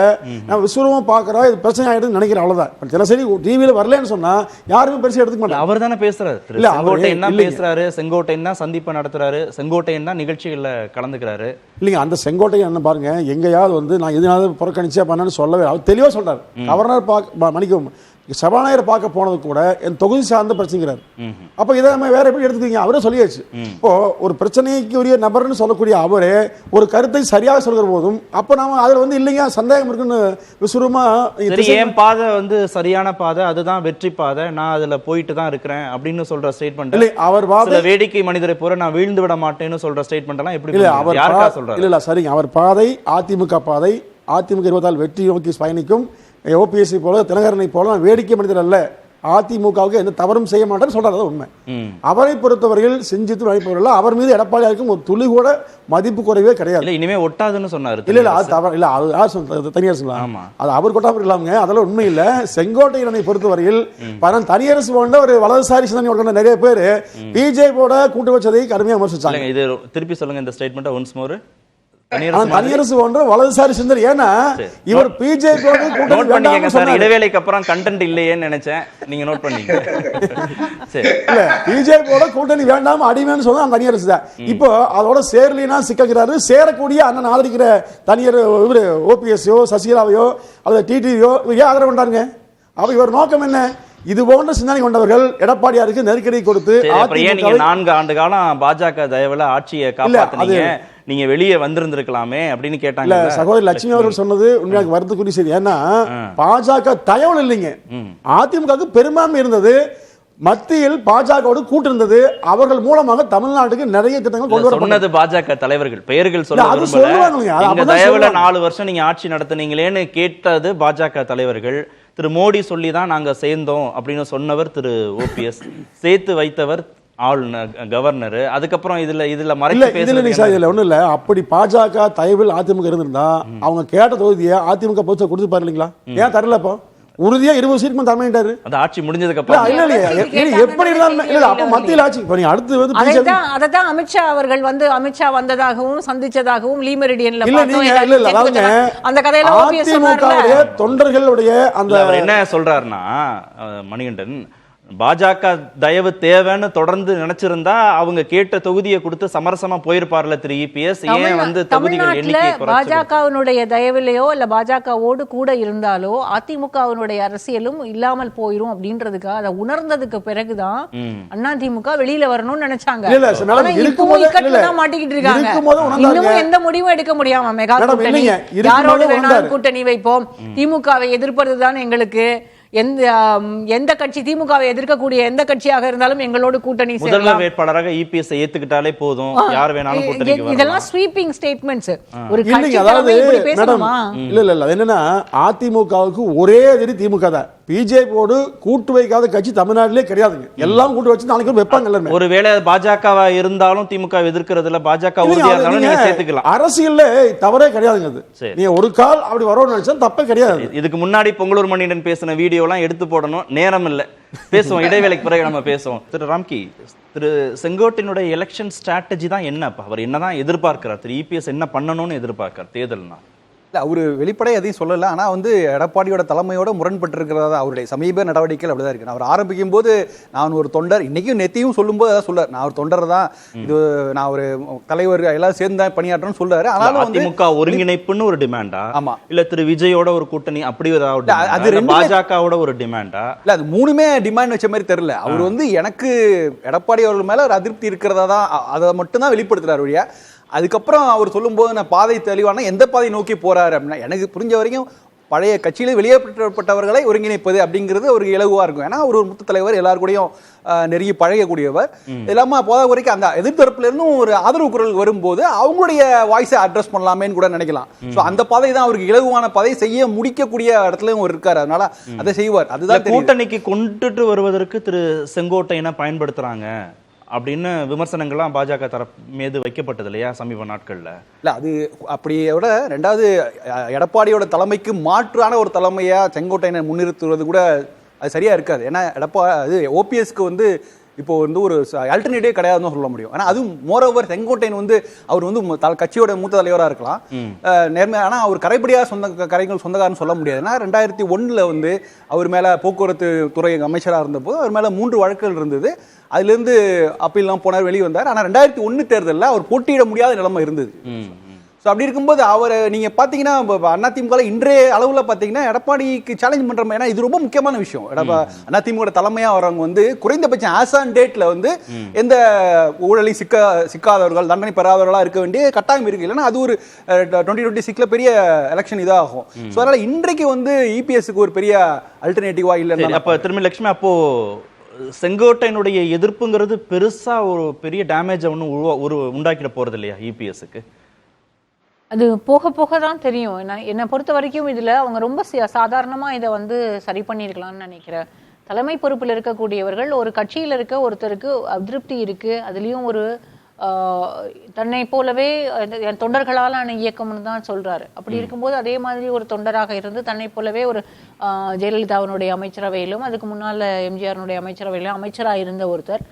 நான் விஸ்வரூபமா பார்க்கறோம், இது பிரச்சனை ஆயிடுன்னு நினைக்கிறேன், அவ்வளவுதான். சில செய்தி டிவியில வரலன்னு சொன்னா யாருமே பெருசா எடுத்துக்க மாட்டாங்க. அவர் தானே பேசுறாரு, செங்கோட்டையன் தான் பேசுறாரு, செங்கோட்டையன் தான் சந்திப்பை நடத்துறாரு, செங்கோட்டையன் தான் நிகழ்ச்சிகள்ல கலந்துக்கிறாரு. இல்லைங்க, அந்த செங்கோட்டையன் என்ன பாருங்க, எங்கேயாவது வந்து நான் எதனாவது புறக்கணிச்சா பண்ணு சொல்லவே, அவர் தெளிவா சொல்றாரு. கவர்னர் மணிக்கும் சபாநாயகர் பார்க்க போனது கூட என் தொகுதி சார்ந்த பிரச்சனைங்கிறார். அப்ப இதை நம்ம வேற எப்படி எடுத்துக்கீங்க? அவரே சொல்லியாச்சு. இப்போ ஒரு பிரச்சனைக்கு உரிய நபர்னு சொல்லக்கூடிய அவரே ஒரு கருத்தை சரியாக சொல்கிற போதும் அப்ப நாம அதுல வந்து இல்லைங்க சந்தேகம் இருக்குன்னு விசுரமா என் பாதை வந்து சரியான பாதை, அதுதான் வெற்றி பாதை, நான் அதுல போயிட்டு தான் இருக்கிறேன் அப்படின்னு சொல்ற ஸ்டேட்மெண்ட் இல்லை. அவர் வேடிக்கை மனிதரை போற நான் வீழ்ந்து விட மாட்டேன்னு சொல்ற ஸ்டேட்மெண்ட் எல்லாம் எப்படி இல்லை? அவர் யாருக்கா சொல்றாரு? இல்ல சரிங்க, அவர் பாதை அதிமுக பாதை, அதிமுக 24 வெற்றி நோக்கி பயணிக்கும். ஓபிஎஸ்சி போல தினகரனை போல வேடிக்கை மனிதர் அல்ல, அதிமுகவுக்கு எந்த தவறும் செய்ய மாட்டேன்னு சொல்றாரு, உண்மை. அவரை பொறுத்தவரையில் செஞ்சித்து நினைப்பவர்கள் அவர் மீது எடப்பாடியாருக்கும் ஒரு துளி கூட மதிப்பு குறைவே கிடையாது. இனிமே ஒட்டாதுன்னு சொன்னாரு. இல்ல இல்ல, அது தவறு இல்ல, அது யார் தனியார் சொல்லலாம், அது அவர் கொட்டாமல் இல்லாமங்க, அதெல்லாம் உண்மை இல்ல. செங்கோட்டையனை பொறுத்தவரையில் தனியரசு போன்ற ஒரு வலதுசாரி சிந்தனை நிறைய பேர் பிஜேபியோட கூட்டு வச்சதை கடுமையாக விமர்சிச்சாங்க. இது திருப்பி சொல்லுங்க இந்த ஸ்டேட்மெண்ட் ஒன்ஸ் மோர். தனியரசு போன்ற வலதுசாரி சிந்தனை, ஏன்னா இவர் பிஜேபியோட கூட்டணி இடைவேளைக்கு அப்புறம் கண்டென்ட் இல்லையேன்னு நினைச்சேன், நீங்க நோட் பண்ணீங்க. இல்ல, பிஜேபியோட கூட்டணி வேண்டாம் அடிமைன்னு சொன்னா தனியரசு தான். இப்போ அதோட சேரலினா சிக்கிறாரு. சேரக்கூடிய அண்ணன் ஆதரிக்கிற தனியார் இவரு ஓபிஎஸ்ஓ சசிகலாவையோ அல்லது டிடிவியோ ஏன் ஆதரவு பண்றாங்க? அப்ப இவர் நோக்கம் என்ன? இது போன்ற சிந்தனை கொண்டவர்கள் எடப்பாடியாருக்கு நெருக்கடி கொடுத்து அப்புறம் ஏன் நீங்க 4 ஆண்டு காலம் பாஜக தயவுல ஆட்சியை காப்பாத்துனீங்க, நீங்க வெளியே வந்திருந்திருக்கலாமே அப்படின்னு கேட்டாங்க. இல்ல சகோதரி லட்சுமி அவர்கள் சொன்னது உண்மையாக வருத்தக்குரிய செய்தி. ஏன்னா பாஜக தயவுல இல்லைங்க, அதிமுகவுக்கு பெரும்பான்மை இருந்தது, மத்தியில் பாஜகவோடு கூட்டு இருந்தது, அவர்கள் மூலமாக தமிழ்நாட்டுக்கு நிறைய திட்டங்கள் கொண்டு வர சொன்னது பாஜக தலைவர்கள் பெயர்கள் சொல்ல தயவுல 4 வருஷம் நீங்க ஆட்சி நடத்துனீங்களேன்னு கேட்டது பாஜக தலைவர்கள். திரு மோடி சொல்லி தான் நாங்க சேர்ந்தோம் அப்படின்னு சொன்னவர் திரு ஓபிஎஸ், சேர்த்து வைத்தவர் ஆளுநர் கவர்னர். அதுக்கப்புறம் இதுல மறைச்சு ஒண்ணும் இல்ல. அப்படி பாஜக தயவில் அதிமுக இருந்திருந்தா அவங்க கேட்ட தொகுதியை அதிமுக பொறுத்த கொடுத்து பாரு இல்லைங்களா? ஏன் தரல? இப்போ உறுதியா 20 சீட் தமிழ்நாடு அந்த ஆட்சி முடிஞ்சதுக்கு அப்புறம் எப்படி இருந்தாலும் அப்ப மத்தியில் ஆட்சி அடுத்து வந்து அததான் அமித்ஷா அவர்கள் வந்து அமித்ஷா வந்ததாகவும் சந்திச்சதாகவும் லீமெரிடியன்ல அந்த கதையில அதிமுகவுடைய தொண்டர்களுடைய அந்த என்ன சொல்றாருன்னா மணிகண்டன், பாஜக தயவு தேவைன்னு தொடர்ந்து நினைச்சிருந்தா அவங்க கேட்ட தொகுதியை கொடுத்து சமரசமா போயிருப்பார்ல திரு இபிஎஸ். ஏன் வந்து தொகுதிகள் எண்ணிக்கை பாஜகவினுடைய தயவிலையோ இல்ல பாஜகவோடு கூட இருந்தாலோ அதிமுகவினுடைய அரசியலும் இல்லாமல் போயிரும் அப்படின்றதுக்காக அதை உணர்ந்ததுக்கு பிறகுதான் அதிமுக வெளியில வரணும்னு நினைச்சாங்க. மாட்டிக்கிட்டு இருக்காங்க. இன்னமும் எந்த முடிவும் எடுக்க முடியாம மெகா கூட்டணி, யாரோடு வேணாலும் கூட்டணி வைப்போம், திமுகவை எதிர்ப்பதுதான் எங்களுக்கு, எந்த கட்சி திமுகவை எதிர்க்கக்கூடிய எந்த கட்சியாக இருந்தாலும் எங்களோட கூட்டணி முதல்வர் வேட்பாளராக இபிஎஸ் ஏத்துக்கிட்டாலே போதும், யார் வேணாலும் கூட்டணிக்கு வரலாம். இதெல்லாம் ஸ்வீப்பிங் ஸ்டேட்மெண்ட்ஸ். ஒரு கட்சி அதாவது இல்ல என்னன்னா அதிமுகவுக்கு ஒரே எதிரி திமுக தான். பிஜேபியோடு கூட்டு வைக்காத கட்சி தமிழ்நாட்டிலே கிடையாதுங்க. எல்லாம் கூட்டு வச்சு நாளைக்கு வைப்பாங்க. ஒருவேளை பாஜகவா இருந்தாலும் திமுக எதிர்க்கிறதுல பாஜக உறுதியா இருந்தாலும் நீங்க சேர்த்துக்கலாம். அரசியல்ல தவறே கிடையாதுங்க. அது நீங்க ஒரு கால் அப்படி வரணும்னு நினைச்சா தப்பே கிடையாது. இதுக்கு முன்னாடி பொங்கலூர் மணியன் பேசின வீடியோ எல்லாம் எடுத்து போடணும், நேரம் இல்ல, பேசுவோம் இடைவேளைக்கு பிறகு நம்ம பேசுவோம். திரு ராம்கி, திரு செங்கோட்டையினுடைய எலெக்ஷன் ஸ்ட்ராட்டஜி தான் என்ன? அவர் என்னதான் எதிர்பார்க்கிறார்? திரு இபிஎஸ் என்ன பண்ணணும்னு எதிர்பார்க்கிறார் தேர்தல்னா? இல்லை, அவர் வெளிப்படை எதையும் சொல்லலை. ஆனால் வந்து எடப்பாடியோட தலைமையோட முரண்பட்டு இருக்கிறதா அவருடைய சமீப நடவடிக்கைகள் அப்படிதான் இருக்கு. அவர் ஆரம்பிக்கும் போது நான் ஒரு தொண்டர், இன்னைக்கும் நெத்தியும் சொல்லும்போது அதான் சொல்றாரு, நான் ஒரு தொண்டர் தான், இது நான் ஒரு தலைவர் எல்லாம் சேர்ந்து பணியாற்றணும்னு சொல்றாரு. ஆனாலும் அதிமுக ஒருங்கிணைப்புன்னு ஒரு டிமாண்டா? ஆமா. இல்ல திரு விஜயோட ஒரு கூட்டணி அப்படி அது பாஜகவோட ஒரு டிமாண்டா? இல்ல, அது மூணுமே டிமாண்ட் வச்ச மாதிரி தெரியல. அவர் வந்து எனக்கு எடப்பாடி அவர்கள் மேல ஒரு அதிருப்தி இருக்கிறதா தான் அதை மட்டும் தான் வெளிப்படுத்துறாரு வழியா. அதுக்கப்புறம் அவர் சொல்லும்போது நான் பாதை தெளிவான எந்த பாதை நோக்கி போறாரு அப்படின்னா, எனக்கு புரிஞ்ச வரைக்கும் பழைய கட்சியில வெளியேற்றப்பட்டவர்களை ஒருங்கிணைப்பது அப்படிங்கிறது ஒரு இலகுவா இருக்கும். ஏன்னா ஒரு மூத்த தலைவர், எல்லாரு கூடயும் நெருங்கி பழகக்கூடியவர். இல்லாம போத வரைக்கும் அந்த எதிர்த்தரப்புல இருந்தும் ஒரு ஆதரவு குரல் வரும்போது அவங்களுடைய வாய்ஸை அட்ரஸ் பண்ணலாமேன்னு கூட நினைக்கலாம். ஸோ அந்த பாதை தான் அவருக்கு இலகுவான பாதை, செய்ய முடிக்கக்கூடிய இடத்துலயும் ஒரு இருக்காரு, அதனால அதை செய்வார். அதுதான் கூட்டணிக்கு கொண்டுட்டு வருவதற்கு திரு செங்கோட்டையனை பயன்படுத்துறாங்க அப்படின்னு விமர்சனங்கள்லாம் பாஜக தரப்பு மீது வைக்கப்பட்டது இல்லையா சமீப நாட்கள்ல? இல்ல, அது அப்படியோட ரெண்டாவது எடப்பாடியோட தலைமைக்கு மாற்றான ஒரு தலைமையா செங்கோட்டையனை முன்னிறுத்துவது கூட அது சரியா இருக்காது. ஏன்னா அது ஓபிஎஸ்க்கு வந்து இப்போ வந்து ஒரு ஆல்டர்னேட்டிவ் கிடையாதுன்னு சொல்ல முடியும். ஆனால் அதுவும் மோரோவர் செங்கோட்டையன் வந்து அவர் வந்து கட்சியோட மூத்த தலைவராக இருக்கலாம் நேர்மையாக, ஆனால் அவர் கரைப்படியாக சொந்தக்காரன்னு சொல்ல முடியாது. ஏன்னா 2001 வந்து அவர் மேலே போக்குவரத்து துறை அமைச்சராக இருந்தபோது அவர் மேலே 3 வழக்குகள் இருந்தது. அதுலேருந்து அப்பீல்லாம் போனார், வெளியே வந்தார். ஆனால் 2001 தேர்தலில் அவர் போட்டியிட முடியாத நிலைமை இருந்தது. ஸோ அப்படி இருக்கும்போது அவர் நீங்கள் பார்த்தீங்கன்னா அதிமுக இன்றைய அளவில் பார்த்தீங்கன்னா எடப்பாடிக்கு சேலஞ்ச் பண்ணுற, ஏன்னா இது ரொம்ப முக்கியமான விஷயம். அதிமுக தலைமையாக வரவங்க வந்து குறைந்தபட்சம் ஆஸ் ஆன் டேட்டில் வந்து எந்த ஊழலையும் சிக்காதவர்கள், தண்டனை பெறாதவர்களாக இருக்க வேண்டிய கட்டாயம் இருக்கு. இல்லைன்னா அது ஒரு 2026 பெரிய எலெக்ஷன் இதாகும். ஸோ அதனால் இன்றைக்கு வந்து இபிஎஸ்க்கு ஒரு பெரிய அல்டர்னேட்டிவா இல்லை. அப்போ திரும்பி லட்சுமி, அப்போ செங்கோட்டையனுடைய எதிர்ப்புங்கிறது பெருசா ஒரு பெரிய டேமேஜ் ஒன்றும் உண்டாக்கிட போறது இல்லையா இபிஎஸ்க்கு? அது போக போக தான் தெரியும். என்னை பொறுத்த வரைக்கும் இதில் அவங்க ரொம்ப சாதாரணமாக இதை வந்து சரி பண்ணியிருக்கலாம்னு நினைக்கிறேன். தலைமை பொறுப்பில் இருக்கக்கூடியவர்கள், ஒரு கட்சியில் இருக்க ஒருத்தருக்கு அதிருப்தி இருக்குது, அதுலேயும் ஒரு தன்னை போலவே தொண்டர்களாலான இயக்கம்னு தான் சொல்கிறாரு. அப்படி இருக்கும்போது அதே மாதிரி ஒரு தொண்டராக இருந்து தன்னை போலவே ஒரு ஜெயலலிதாவினுடைய அமைச்சரவையிலும் அதுக்கு முன்னால் எம்ஜிஆருடைய அமைச்சரவையிலும் அமைச்சராக இருந்த ஒருத்தர்,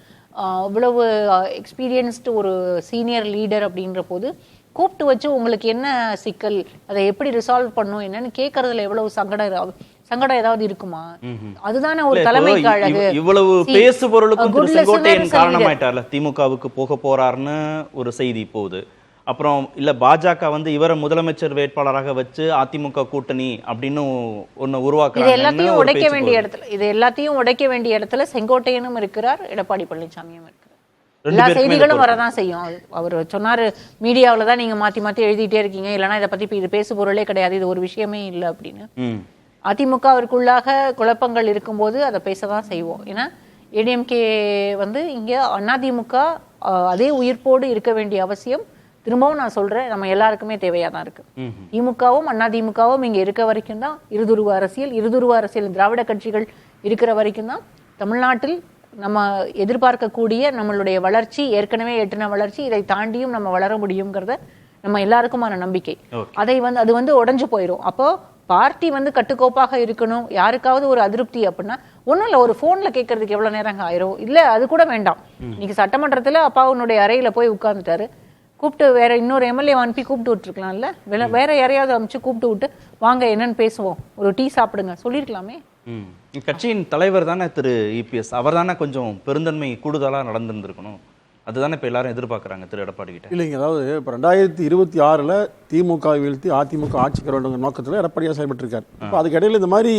இவ்வளவு எக்ஸ்பீரியன்ஸ்டு ஒரு சீனியர் லீடர் அப்படின்ற போது கூப்பிட்டு வச்சு உங்களுக்கு என்ன சிக்கல், அதை எப்படி ரிசால்வ் பண்ணும் என்னன்னு கேட்கறதுல எவ்வளவு சங்கடம் ஏதாவது இருக்குமா? அதுதானே ஒரு தலைமைக்கு அழகு. இவ்வளவு பேசு பொருளுக்கும் செங்கோட்டையன் காரணமாயிட்டார்ல, திமுகவுக்கு போக போறாருன்னு ஒரு செய்தி போகுது. அப்புறம் இல்ல பாஜக வந்து இவரை முதலமைச்சர் வேட்பாளராக வச்சு அதிமுக கூட்டணி அப்படின்னு ஒன்னு இது உருவாக்குறாங்க. எல்லாத்தையும் உடைக்க வேண்டிய இடத்துல செங்கோட்டையனும் இருக்கிறார், எடப்பாடி பழனிசாமியும் இருக்கிறார். எல்லா செய்திகளும் வரதான் செய்யும். அவர் சொன்னாரு மீடியாவில தான் நீங்க மாத்தி மாத்தி எழுதிட்டே இருக்கீங்க, இல்லைன்னா இதை பத்தி இது பேசு பொருளே கிடையாது, இது ஒரு விஷயமே இல்லை அப்படின்னு. அதிமுகவிற்குள்ளாக குழப்பங்கள் இருக்கும்போது அதை பேசதான் செய்வோம். ஏன்னா ஏடிஎம்கே வந்து இங்க அதிமுக அதே உயிர்ப்போடு இருக்க வேண்டிய அவசியம், திரும்பவும் நான் சொல்றேன், நம்ம எல்லாருக்குமே தேவையா தான் இருக்கு. திமுகவும் அதிமுகவும் இங்க இருக்க வரைக்கும் தான் இருதுருவ அரசியல் திராவிட கட்சிகள் இருக்கிற வரைக்கும் தான் தமிழ்நாட்டில் நம்ம எதிர்பார்க்கக்கூடிய நம்மளுடைய வளர்ச்சி, ஏற்கனவே எட்டின வளர்ச்சி, இதை தாண்டியும் நம்ம வளர முடியுங்கிறத நம்ம எல்லாருக்குமான நம்பிக்கை. அது வந்து உடைஞ்சு போயிடும். அப்போ பார்ட்டி வந்து கட்டுக்கோப்பாக இருக்கணும். யாருக்காவது ஒரு அதிருப்தி அப்படின்னா ஒன்றும் இல்லை, ஒரு ஃபோனில் கேட்கறதுக்கு எவ்வளோ நேரம் ஆயிரும், இல்லை அது கூட வேண்டாம். இன்னைக்கு சட்டமன்றத்தில் அப்பாவுனுடைய அறையில் போய் உட்கார்ந்துட்டாரு, கூப்பிட்டு வேற இன்னொரு எம்எல்ஏ அனுப்பி கூப்பிட்டு விட்டுருக்கலாம்ல, வேற யாரையாவது அமைச்சு கூப்பிட்டு விட்டு வாங்க என்னன்னு பேசுவோம், ஒரு டீ சாப்பிடுங்க சொல்லியிருக்கலாமே. கட்சியின் தலைவர் தானே திரு இபிஎஸ், அவர் தானே கொஞ்சம் பெருந்தன்மை கூடுதலாக நடந்திருந்திருக்கணும். அதுதானே இப்போ எல்லாரும் எதிர்பார்க்குறாங்க திரு எடப்பாடி கிட்ட. இல்லைங்க, அதாவது இப்போ 2026 திமுக வீழ்த்தி அதிமுக ஆட்சிக்கு வேண்டுங்கிற நோக்கத்தில் எடப்பாடியாக செயல்பட்டுருக்காரு. இப்போ அதுக்கு இடையில இந்த மாதிரி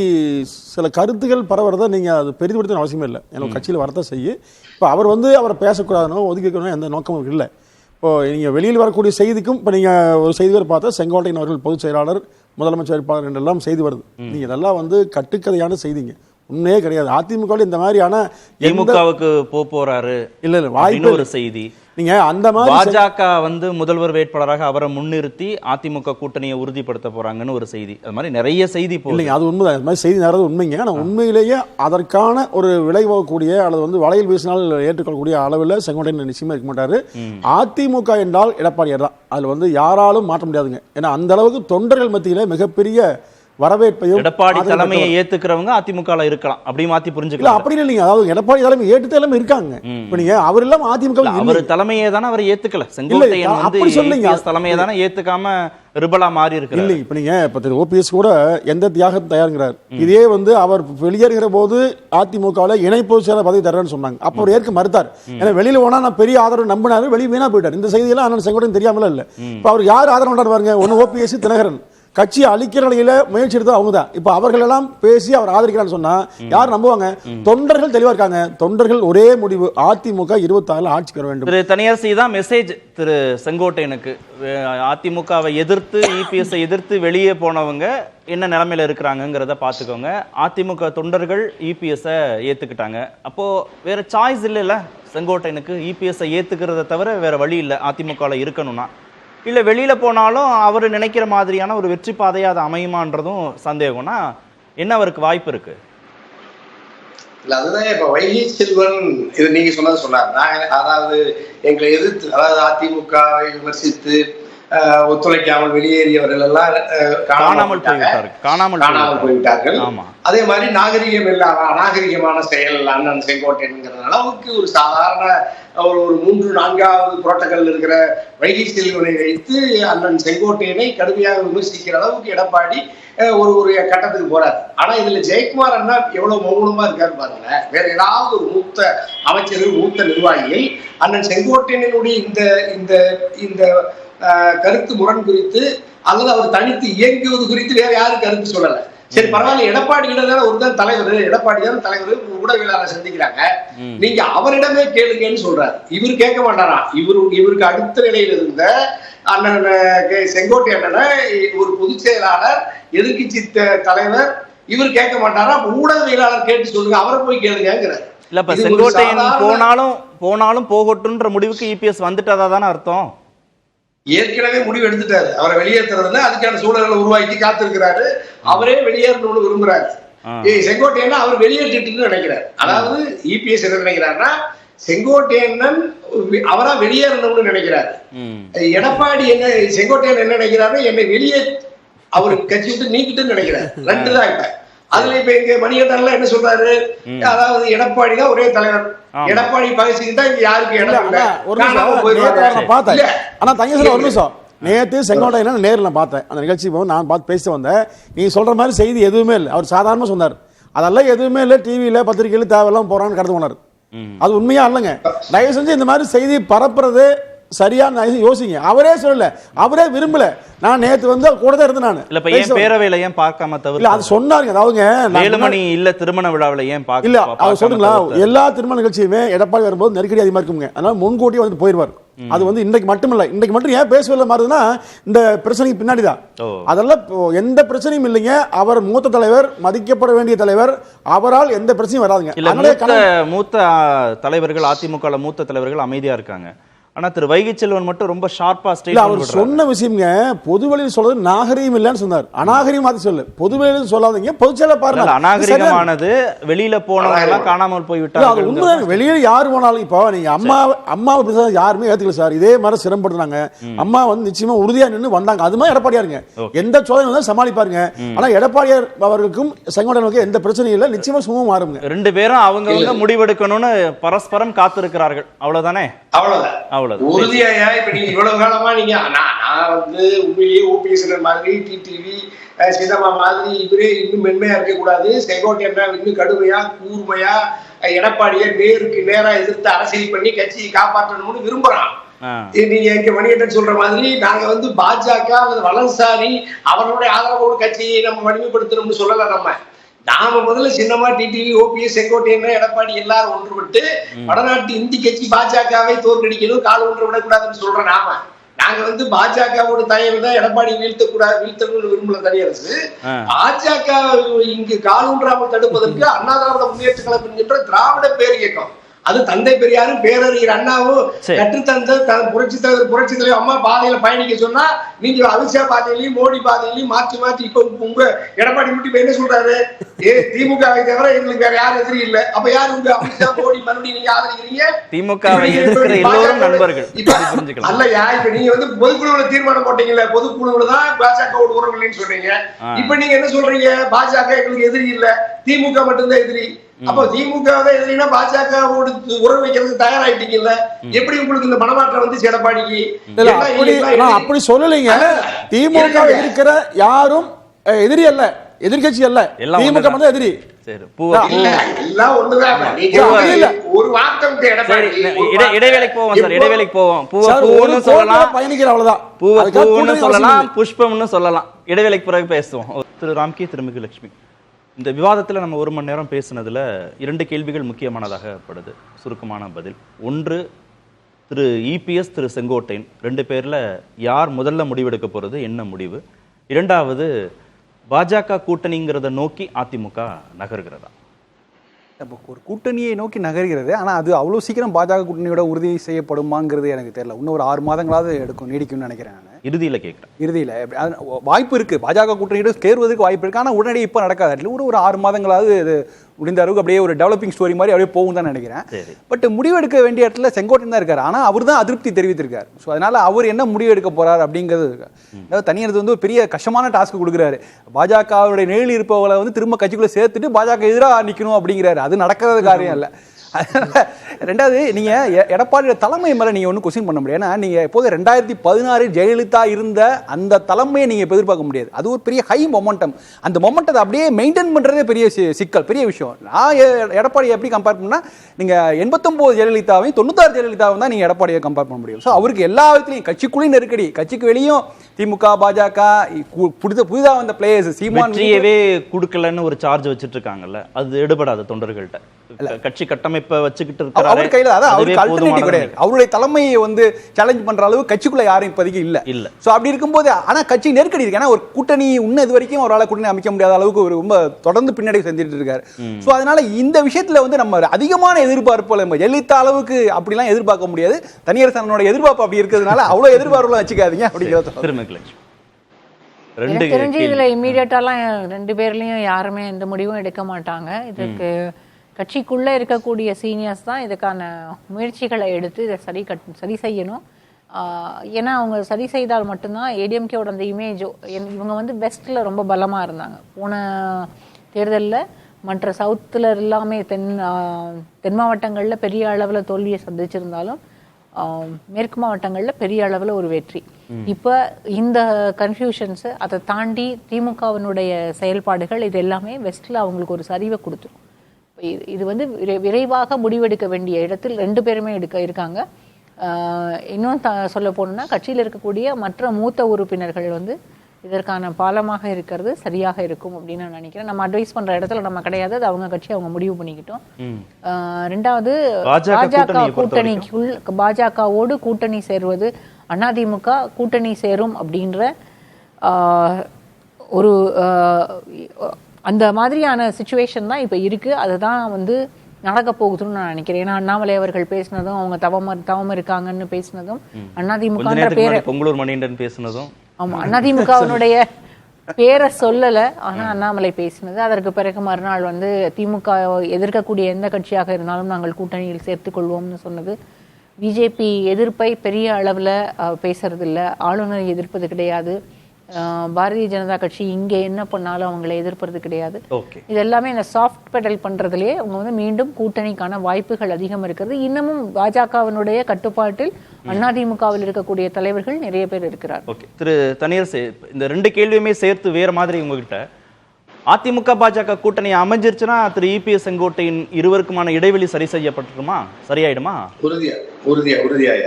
சில கருத்துக்கள் பரவுறதை நீங்கள் அது பெரிதுபடுத்தணும் அவசியமே இல்லை. எனக்கு கட்சியில் வரதான் செய்யும். இப்போ அவர் வந்து அவரை பேசக்கூடாதுனோ ஒதுக்கிக்கணும் எந்த நோக்கமும் இல்லை. இப்போ நீங்கள் வெளியில் வரக்கூடிய செய்திக்கும் இப்போ நீங்கள் ஒரு செய்தி பார்த்தா செங்கோட்டையன் அவர்கள் பொதுச் செயலாளர், முதலமைச்சர் வேட்பாளர் என்றெல்லாம் செய்தி வருது. நீங்கள் இதெல்லாம் வந்து கட்டுக்கதையான செய்திங்க, உண்மையே கிடையாது. அதிமுக இந்த மாதிரியான திமுகவுக்கு போறாரு இல்ல வாய்ப்பு ஒரு செய்தி. நீங்க அந்த மாதிரி பாஜக வந்து முதல்வர் வேட்பாளராக அவரை முன்னிறுத்தி அதிமுக கூட்டணியை உறுதிப்படுத்த போறாங்கன்னு ஒரு செய்தி. அது மாதிரி நிறைய செய்தி இல்லைங்க, அது உண்மைதான். அது மாதிரி செய்தி நிறைய உண்மைங்க. ஆனால் உண்மையிலேயே அதற்கான ஒரு விளைவாகக்கூடிய அல்லது வந்து வளையல் வீசினால் ஏற்றுக்கொள்ளக்கூடிய அளவில் செங்கோட்டையன் நிச்சயமா இருக்க மாட்டாரு. அதிமுக என்றால் எடப்பாடியார் தான், அதில் வந்து யாராலும் மாற்ற முடியாதுங்க. ஏன்னா அந்த அளவுக்கு தொண்டர்கள் மத்தியில மிகப்பெரிய வரவேற்பையும், எடப்பாடி தலைமையை ஏத்துக்கிறவங்க அதிமுக இருக்கலாம், அப்படி மாத்தி புரிஞ்சுக்கலாம். அப்படி இல்லைங்க, அதாவது எடப்பாடி தலைமை ஏற்றுட்டு எல்லாமே இருக்காங்க. இப்ப நீங்க அவர் எல்லாம் அதிமுக அவர் தலைமையை தானே அவர் ஏத்துக்கல, செங்கோட்டையன் வந்து தலைமையை தானே ஏத்துக்காம ரிபலா மாறி இருக்கு. இல்லை, இப்ப நீங்க இப்ப ஓபிஎஸ் கூட எந்த தியாகம் தயாருங்கிறார். இதே வந்து அவர் வெளியேறுகிற போது அதிமுகவில் இணை பொதுச் செயலாளர் பதவி தர்றேன்னு சொன்னாங்க. அப்ப அவர் ஏற்க மறுத்தார். ஏன்னா வெளியில போனா நான் பெரிய ஆதரவு நம்பினாரு, வெளியே வீணா போயிட்டார். இந்த செய்தியெல்லாம் அண்ணன் செங்கோட்டையன் தெரியாமல இல்ல. இப்ப அவர் யார் ஆதரவு பாருங்க, ஒன்னு ஓபிஎஸ், தினகரன் கட்சியை அழிக்கிற நிலையில முயற்சி எடுத்து அவங்க தான். இப்ப அவர்கள் எல்லாம் பேசி அவர் ஆதரிக்கிறான்னு சொன்னா யார் நம்புவாங்க? தொண்டர்கள் தெளிவா இருக்காங்க. தொண்டர்கள் ஒரே முடிவு, அதிமுக 26 ஆட்சிக்கு வர வேண்டும். திரு தனியார் தான் மெசேஜ் திரு செங்கோட்டையனுக்கு. அதிமுகவை எதிர்த்து இபிஎஸ் எதிர்த்து வெளியே போனவங்க என்ன நிலைமையில இருக்கிறாங்கிறத பாத்துக்கோங்க. அதிமுக தொண்டர்கள் இபிஎஸ் ஏத்துக்கிட்டாங்க. அப்போ வேற சாய்ஸ் இல்லைல்ல செங்கோட்டையனுக்கு, இபிஎஸ் ஏத்துக்கிறத தவிர வேற வழி இல்லை அதிமுக இருக்கணும்னா. இல்ல வெளியில போனாலும் அவர் நினைக்கிற மாதிரியான ஒரு வெற்றி பாதையா அது அமையுமான்றதும் சந்தேகம்னா என்ன அவருக்கு வாய்ப்பு இருக்கு? இல்ல அதுதான் இப்ப வைகை செல்வன் இது நீங்க சொன்னது சொன்னார். அதாவது எங்களை எதிர்த்து, அதாவது அதிமுகவை விமர்சித்து ஒத்துழைக்காமல் வெளியேறியவர்கள் எல்லாம் காணாமல் போய்விட்டார்கள். அதே மாதிரி நாகரிகம் இல்லாம அநாகரிகமான செயல் அண்ணன் செங்கோட்டையன்ங்கிறதுனால அவருக்கு ஒரு சாதாரண ஒரு 3-4வது புரோட்டோகால் இருக்கிற வைகை செல்வனை வைத்து அண்ணன் செங்கோட்டையனை கடுமையாக விமர்சிக்கிற அளவுக்கு எடப்பாடி ஒரு கட்டத்துக்கு போறாரு. ஆனா இதுல ஜெயக்குமார் அண்ணா எவ்வளவு மௌனமா இருக்காரு பாருங்க. வேற ஏதாவது ஒரு மூத்த அமைச்சர்கள், மூத்த நிர்வாகிகள் அண்ணன் செங்கோட்டையனுடைய இந்த இந்த கருத்து முரண் குறித்து அல்லது அவர் தனித்து இயங்குவது குறித்து வேற யாரும் கருத்து சொல்லல. சரி பரவாயில்ல, எடப்பாடியிடம் ஒரு தான் தலைவர், எடப்பாடி தான் தலைவர், ஊடகவியலாளர் சந்திக்கிறாங்க, நீங்க அவரிடமே கேளுங்கன்னு சொல்றாரு. இவர் கேட்க மாட்டாரா? இவருக்கு அடுத்த நிலையில் இருந்த அண்ணன் செங்கோட்டை அண்ணனை ஒரு பொதுச் செயலாளர், எதிர்கட்சி தலைவர், இவர் கேட்க மாட்டாரா? ஊடகவியலாளர் கேட்டு சொல்லுங்க, அவரை போய் கேளுங்கிறார். இல்ல இப்ப செங்கோட்டையன் போனாலும் போகட்டும்ன்ற முடிவுக்கு இபிஎஸ் வந்துட்டதா தானே அர்த்தம்? ஏற்கனவே முடிவு எடுத்துட்டாரு. அவரை வெளியேற்றுறதுல அதுக்கான சூழல்களை உருவாக்கி காத்திருக்கிறாரு. அவரே வெளியேறணும்னு விரும்புறாரு. செங்கோட்டையன் அவர் வெளியேற்றிட்டு நினைக்கிறார். அதாவது இபிஎஸ் என்ன நினைக்கிறாருன்னா செங்கோட்டையன் அவரா வெளியேறணும்னு நினைக்கிறாரு. எடப்பாடி செங்கோட்டையன் என்ன நினைக்கிறாரு? என்னை வெளியே அவரு கட்சி விட்டு நீக்கிட்டு நினைக்கிறாரு. 2 தான் இப்ப. அதுல இப்ப இங்க மணிகண்டன்ல என்ன சொல்றாரு? அதாவது எடப்பாடி தான் ஒரே தலைவர், எடப்பாடி பகிர்ச்சிக்கிட்டா இங்க யாருக்கு இடம் இல்லை. ஆனா தங்கேஸ்வரன் ஒரு நிமிஷம், நேற்று செங்கோட்டையன் நேரில் பார்த்தேன், அந்த நிகழ்ச்சி நான் பார்த்து பேசிட்டு வந்தேன். நீ சொல்ற மாதிரி செய்தி எதுவுமே இல்லை, அவர் சாதாரணமா சொன்னார். அதெல்லாம் எதுவுமே இல்லை, டிவியில பத்திரிகையில தேவையெல்லாம் போறான்னு கடந்து போனார். அது உண்மையா இல்லைங்க. தயவு செஞ்சு இந்த மாதிரி செய்தி பரப்புறது சரியான யோசிங்க. அவரே சொல்லல, அவரே விரும்பல. நான் நேத்து வந்து கூட தான் இருந்தேன். நான் இல்ல இப்ப ஏன் பேரவையில ஏன் பார்க்காம தவிர இல்ல அது சொன்னாருங்க. அதாவதுங்க வேலுமணி இல்ல திருமண விழாவில ஏன் பார்க்க இல்ல அவர் சொல்லுங்களா, எல்லா திருமண நிகழ்ச்சியுமே எடப்பாடி வரும்போது நெருக்கடி அதிகமா இருக்குங்க. அதனால முன்கூட்டியே வந்து போயிடுவார். அது வந்து இன்னைக்கு மட்டும் இல்ல, இன்னைக்கு மட்டும் ஏன் பேசவில்லை மாறுதுன்னா இந்த பிரச்சனைக்கு பின்னாடி தான். அதெல்லாம் எந்த பிரச்சனையும் இல்லைங்க. அவர் மூத்த தலைவர், மதிக்கப்பட வேண்டிய தலைவர், அவரால் எந்த பிரச்சனையும் வராதுங்க. மூத்த தலைவர்கள், அதிமுக மூத்த தலைவர்கள் அமைதியா இருக்காங்க. ஆனா திரு வைகை செல்வன் மட்டும் ரொம்ப ஷார்ப்பா ஸ்டேட்மென்ட் அவர் சொன்ன விஷயம்ங்க பொதுவெளியில் சொல்றது நாகரீகம் இல்லைன்னு சொன்னார். அநாகரீகம் மாத்தி சொல்லு, பொதுவெளியில் சொல்லாதீங்க, பொதுச்செயல பாருங்க. அநாகரீகமானது வெளியில போனவங்க எல்லாம் காணாமல் போய் விட்டாங்க. அது உண்மை. வெளியில யார் போனாலும் இப்போ நீங்க அம்மாவை பேச யாருமே ஏத்துக்கல சார். இதே மாதிரி சிரமப்படுறாங்க. அம்மா வந்து நிச்சயமா உறுதியா நின்று வந்தாங்க. அது மாதிரி எடப்பாடியாருங்க எந்த சோதனை வந்தாலும் சமாளிப்பாருங்க. ஆனா எடப்பாடியார் அவர்களுக்கும் செங்கோட்டையனுக்கும் எந்த பிரச்சனையும் இல்லை, நிச்சயமா சுமமா மாறுங்க. ரெண்டு பேரும் அவங்க முடிவெடுக்கணும்னு பரஸ்பரம் காத்திருக்கிறார்கள். அவ்வளவுதானே? அவ்வளவுதான். உறுதியா இப்ப நீங்க இவ்வளவு காலமா நீங்க நான் வந்து உண்மையிலேயே ஓபிஎஸ் மாதிரி டிடிவி சிதம்பா மாதிரி இவரே இன்னும் மென்மையா இருக்க கூடாது, செங்கோட்டையன் இன்னும் கடுமையா கூர்மையா எடப்பாடியை நேருக்கு நேரா எதிர்த்து அரசியல் பண்ணி கட்சியை காப்பாற்றணும்னு விரும்புறான். நீங்க இங்க மணிகண்டன் சொல்ற மாதிரி நாங்க வந்து பாஜக வலதுசாரி அவர்களுடைய ஆதரவோடு கட்சியை நம்ம வலிமைப்படுத்தணும்னு சொல்லல. நாம முதல்ல சின்னமா டிடிவி ஓபிஎஸ் செங்கோட்டையன் எடப்பாடி எல்லாரும் ஒன்றுபட்டு வடநாட்டு இந்தி கட்சி பாஜகவை தோற்கடிக்கணும், கால் ஒன்று விடக்கூடாதுன்னு சொல்ற நாங்க வந்து பாஜகவோட தயவு தான் எடப்பாடி வீழ்த்தணும்னு விரும்பல தனியரசு. பாஜக இங்கு கால் ஊன்றாமல் தடுப்பதற்கு அண்ணா திராவிட முன்னேற்ற கழகம் என்கின்ற திராவிட பேர் இயக்கம், அது தந்தை பெரியாரும் பேரறிஞர் அண்ணாவும் கற்றுத்தந்த புரட்சி தலைவர் அம்மா பாதையில பயணிக்க சொன்னா நீங்க அமித்ஷா பாதையிலையும் மோடி பாதையிலையும் மாற்றி இப்ப உங்க எடப்பாடி மட்டும் என்ன சொல்றாரு, திமுகவை தவிர எங்களுக்கு வேற யாரும் எதிரி இல்ல. அப்ப யாரு உங்க அமித்ஷா மோடி மறுபடியும் நீங்க ஆதரிக்கிறீங்க? திமுகவை எதிர்க்கிற எல்லோரும் நண்பர்கள். அல்லையா, இப்ப நீங்க வந்து பொதுக்குழுவுல தீர்மானம் போட்டீங்கல்ல, பொதுக்குழுவுல தான் பாஜகவோட உறவு இல்லைன்னு சொல்றீங்க. இப்ப நீங்க என்ன சொல்றீங்க, பாஜக எங்களுக்கு எதிரி இல்ல, திமுக மட்டும்தான் எதிரி. அப்போ திமுக எதிரினா பாஜகவோடு உறவு வைக்கிறதுக்கு தயாராயிட்டீங்கல்ல, எப்படி உங்களுக்கு இந்த மனமாற்றம் வந்து எடப்பாடிக்கு? அப்படி சொல்லலைங்க. திமுக இருக்கிற யாரும் எதிரி அல்ல, எதிர்கட்சி அல்ல, திமுக மட்டும் எதிரி. இடைவேளைக்கு போவோம் சார், இடைவேளைக்கு போவோம். பூன்னு சொல்லலாம், பயணிக்கிற அவ்வளவுதான். பூன்னு சொல்லலாம், புஷ்பம்னு சொல்லலாம். இடைவேளைக்கு பிறகு பேசுவோம். திரு ராம்கி, திரு மிகுலட்சுமி, இந்த விவாதத்தில் நம்ம 1 மணி நேரம் பேசினதுல 2 கேள்விகள் முக்கியமானதாக படுது. சுருக்கமான பதில். ஒன்று, திரு இபிஎஸ் திரு செங்கோட்டையன் 2 பேர்ல யார் முதல்ல முடிவெடுக்க போறது, என்ன முடிவு? இரண்டாவது, பாஜக கூட்டணிங்கிறத நோக்கி அதிமுக நகர்கிறதா? ஒரு கூட்டணியை நோக்கி நகர்கிறது. ஆனால் அது அவ்வளோ சீக்கிரம் பாஜக கூட்டணியோட உறுதி செய்யப்படுமாங்கிறது எனக்கு தெரியல. இன்னும் ஒரு 6 மாதங்களாவது நீடிக்கும்னு நினைக்கிறேன். நான் இறுதியில் கேட்குறேன். இறுதியில் வாய்ப்பு இருக்குது, பாஜக கூட்டணியோட சேருவதற்கு வாய்ப்பு இருக்குது. ஆனால் உடனே இப்போ நடக்காது. ஒரு 6 மாதங்களாவது இது முடிந்த அளவுக்கு அப்படியே ஒரு டெவலப்பிங் ஸ்டோரி மாதிரி அப்படியே போகும் தான் நினைக்கிறேன். பட் முடிவெடுக்க வேண்டிய இடத்துல செங்கோட்டையன் தான் இருக்காரு. ஆனால் அவர் தான் அதிருப்தி தெரிவித்திருக்காரு. ஸோ அதனால அவர் என்ன முடிவு எடுக்க போறார் அப்படிங்கிறது அதாவது தனியார் வந்து ஒரு பெரிய கஷ்டமான டாஸ்க் கொடுக்குறாரு. பாஜகவுடைய நிழலில் இருப்பவங்களை வந்து திரும்ப கட்சிக்குள்ளே சேர்த்துட்டு பாஜக எதிராக நிற்கணும் அப்படிங்கிறாரு. அது நடக்கிறது காரியம் இல்லை. ரெண்டாவது, நீங்க எடப்பாடியோட தலைமை மேல நீங்க ஒன்றும் கொஸ்டின் பண்ண முடியாது. ஏன்னா நீங்க எப்போது 2016 ஜெயலலிதா இருந்த அந்த தலைமையை நீங்க எதிர்பார்க்க முடியாது. அது ஒரு பெரிய ஹை மொமெண்டம். அந்த மொமெண்டத்தை அப்படியே மெயின்டைன் பண்றதே பெரிய சிக்கல், பெரிய விஷயம். நான் எடப்பாடியை எப்படி கம்பேர் பண்ணா, நீங்க 89 ஜெயலலிதாவையும் 96 ஜெயலலிதாவும் தான் நீங்க எடப்பாடியை கம்பேர் பண்ண முடியும். ஸோ அவருக்கு எல்லா விதத்திலையும் கட்சிக்குள்ளேயும் நெருக்கடி, கட்சிக்கு வெளியும் திமுக பாஜக புதிதாக வந்த பிளேயர்ஸ் சீமான் கொடுக்கலன்னு ஒரு சார்ஜ் வச்சுட்டு இருக்காங்கல்ல, அது எடுபடாது தொண்டர்கள்ட்ட. கட்சி கட்டமைப்பை வச்சுக்கிட்டு இருக்காரு, அவர் கையில அதான் அவருக்கு அல்டர்னேட்டிவ் கிடையாது. அவருடைய தலைமையை வந்து சேலஞ்ச் பண்ற அளவு கட்சிக்குள்ள யாரும் இப்போதைக்கு இல்ல. சோ அப்படி இருக்கும்போது ஆனா கட்சி நெருக்கடி இருக்கு. ஏன்னா ஒரு கூட்டணி இன்னும் இது வரைக்கும் அவரால் கூட்டணி அமைக்க முடியாத அளவுக்கு ஒரு ரொம்ப தொடர்ந்து பின்னாடி செஞ்சுட்டு இருக்காரு. சோ அதனால இந்த விஷயத்துல வந்து நம்ம அதிகமான எதிர்பார்ப்பு நம்ம ஜெயலலிதா அளவுக்கு அப்படிலாம் எதிர்பார்க்க முடியாது. தனியார் சனனோட எதிர்பார்ப்பு அப்படி இருக்கிறதுனால அவ்வளவு எதிர்பார்ப்புலாம் வச்சுக்காதீங்க அப்படிங்கிறது. தெரிஞ்சு இதுல இம்மீடியட்டாலாம் 2 பேர்லயும் யாருமே எந்த முடிவும் எடுக்க மாட்டாங்க. இதுக்கு கட்சிக்குள்ள இருக்கக்கூடிய சீனியர்ஸ் தான் இதுக்கான முயற்சிகளை எடுத்து இதை சரி செய்யணும். ஏன்னா அவங்க சரி செய்தால் மட்டும்தான் ஏடிஎம்கேவோட அந்த இமேஜோ, இவங்க வந்து வெஸ்ட்ல ரொம்ப பலமா இருந்தாங்க. போன தேர்தலில் மற்ற சவுத்தில் எல்லாமே தென் மாவட்டங்களில் பெரிய அளவில் தோல்வியை சந்திச்சிருந்தாலும் மேற்கு மாவட்டங்களில் பெரிய அளவில் ஒரு வெற்றி. இப்போ இந்த கன்ஃபியூஷன்ஸு அதை தாண்டி திமுகவினுடைய செயல்பாடுகள் இது எல்லாமே வெஸ்ட்டில் அவங்களுக்கு ஒரு சரிவை கொடுத்துரும். இது வந்து விரைவாக முடிவெடுக்க வேண்டிய இடத்தில் 2 பேருமே இருக்காங்க. இன்னும் சொல்ல போனோம்னா கட்சியில் இருக்கக்கூடிய மற்ற மூத்த உறுப்பினர்கள் வந்து இதற்கான பாலமாக இருக்கிறது சரியாக இருக்கும் அப்படின்னு நான் நினைக்கிறேன். நம்ம அட்வைஸ் பண்ற இடத்துல நம்ம கிடையாது, அது அவங்க கட்சி அவங்க முடிவு பண்ணிக்கிட்டோம். ரெண்டாவது பாஜக கூட்டணிக்குள் பாஜகவோடு கூட்டணி சேருவது, அதிமுக கூட்டணி சேரும் அப்படின்ற ஒரு அந்த மாதிரியான சிச்சுவேஷன் தான் இப்போ இருக்கு. அதுதான் வந்து நடக்க போகுதுன்னு நான் நினைக்கிறேன். ஏன்னா அண்ணாமலை அவர்கள் பேசினதும், அவங்க தவம் இருக்காங்கன்னு பேசினதும், அதிமுக பேரை பொங்கலூர் மணிகண்டன் பேசினதும், ஆமா அதிமுகவினுடைய பேரை சொல்லல, ஆனா அண்ணாமலை பேசினது. அதற்கு பிறகு மறுநாள் வந்து திமுக எதிர்க்கக்கூடிய எந்த கட்சியாக இருந்தாலும் நாங்கள் கூட்டணியில் சேர்த்துக் கொள்வோம்னு சொன்னது. பிஜேபி எதிர்ப்பை பெரிய அளவுல பேசுறது இல்லை, ஆளுநரை எதிர்ப்பது கிடையாது. பாரதிய ஜனதா கட்சி இங்கே என்ன பண்ணாலும் அவங்களை எதிர்ப்பது கிடையாது. இது எல்லாமே இந்த சாஃப்ட் பெடல் பண்றதுலேயே அவங்க வந்து மீண்டும் கூட்டணிக்கான வாய்ப்புகள் அதிகம் இருக்கிறது. இன்னமும் பாஜகவினுடைய கட்டுப்பாட்டில் அதிமுகவில் இருக்கக்கூடிய தலைவர்கள் நிறைய பேர் இருக்கிறார். திரு தனியரசு, இந்த 2 கேள்வியுமே சேர்த்து வேற மாதிரி உங்ககிட்ட, அதிமுக பாஜக கூட்டணி அமைஞ்சிருச்சுன்னா திரு இபிஎஸ் செங்கோட்டையின் இருவருக்குமான இடைவெளி சரி செய்யப்பட்டுருமா, சரியாயிடுமா? உறுதியா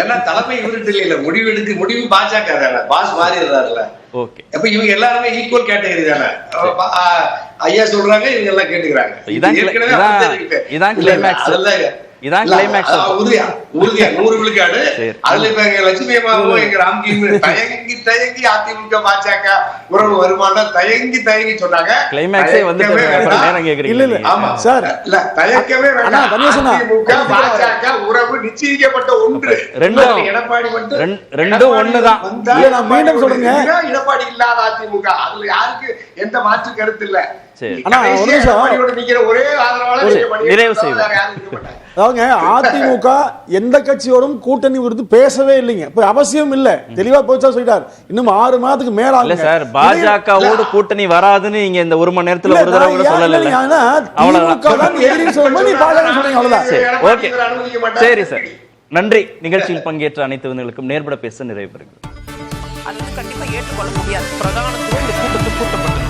ஏன்னா தலைமை இவருக்கு இல்ல, முடிவு பாஜக தானே, பாஸ் மாறிடுறாருல. ஓகே, அப்ப இவங்க எல்லாருமே ஈக்குவல் கேட்டகரி தானே. ஐயா சொல்றாங்க, இவங்க எல்லாம் கேட்டுக்கிறாங்க. இதான் கிளைமேக்ஸ். இதான் கிளைமேக்ஸ். உறுதியா 100 விழுக்காடு. அதுல இப்ப எங்க லட்சுமி அம்மாவும் எங்க ராம்கியும் தயங்கி அதிமுக பாஜக உறவு வருமானம் தயங்கி சொன்னாங்க. கிளைமேக்ஸே வந்து நேரம் கேக்குறீங்க. இல்ல ஆமா சார், இல்ல தயக்கவே வேண்டாம். அதிமுக பாஜக உறவு நிச்சயிக்கப்பட்ட ஒன்று. எடப்பாடி மட்டும் ரெண்டும் ஒண்ணுதான். நான் மீண்டும் சொல்றேங்க, எடப்பாடி இல்லாத அதிமுக, அதுல யாருக்கு எந்த மாற்று கருத்து இல்ல. அதிமுக எந்த கட்சியோடும் கூட்டணி குறித்து பேசவே இல்லைங்க, இப்ப அவசியம் இல்ல, தெளிவா போச்சா சொல்லிட்டார். இன்னும் 6 மாதத்துக்கு மேல இல்ல சார், பாஜகவோடு கூட்டணி வராதுன்னு நீங்க இந்த 1 மணி நேரத்துல ஒரு தடவை கூட சொல்லல. சரி சார், நன்றி. நிகழ்ச்சியில் பங்கேற்ற அனைத்து விருந்தினர்களுக்கும் நேர்பட பேச நிறைவு பெறுகிறது. அது வந்து கண்டிப்பா ஏற்றுக்கொள்ள முடியாது. பிரதானத்துவம் இந்த கூட்டத்துக்கு கூட்டப்பட்டது.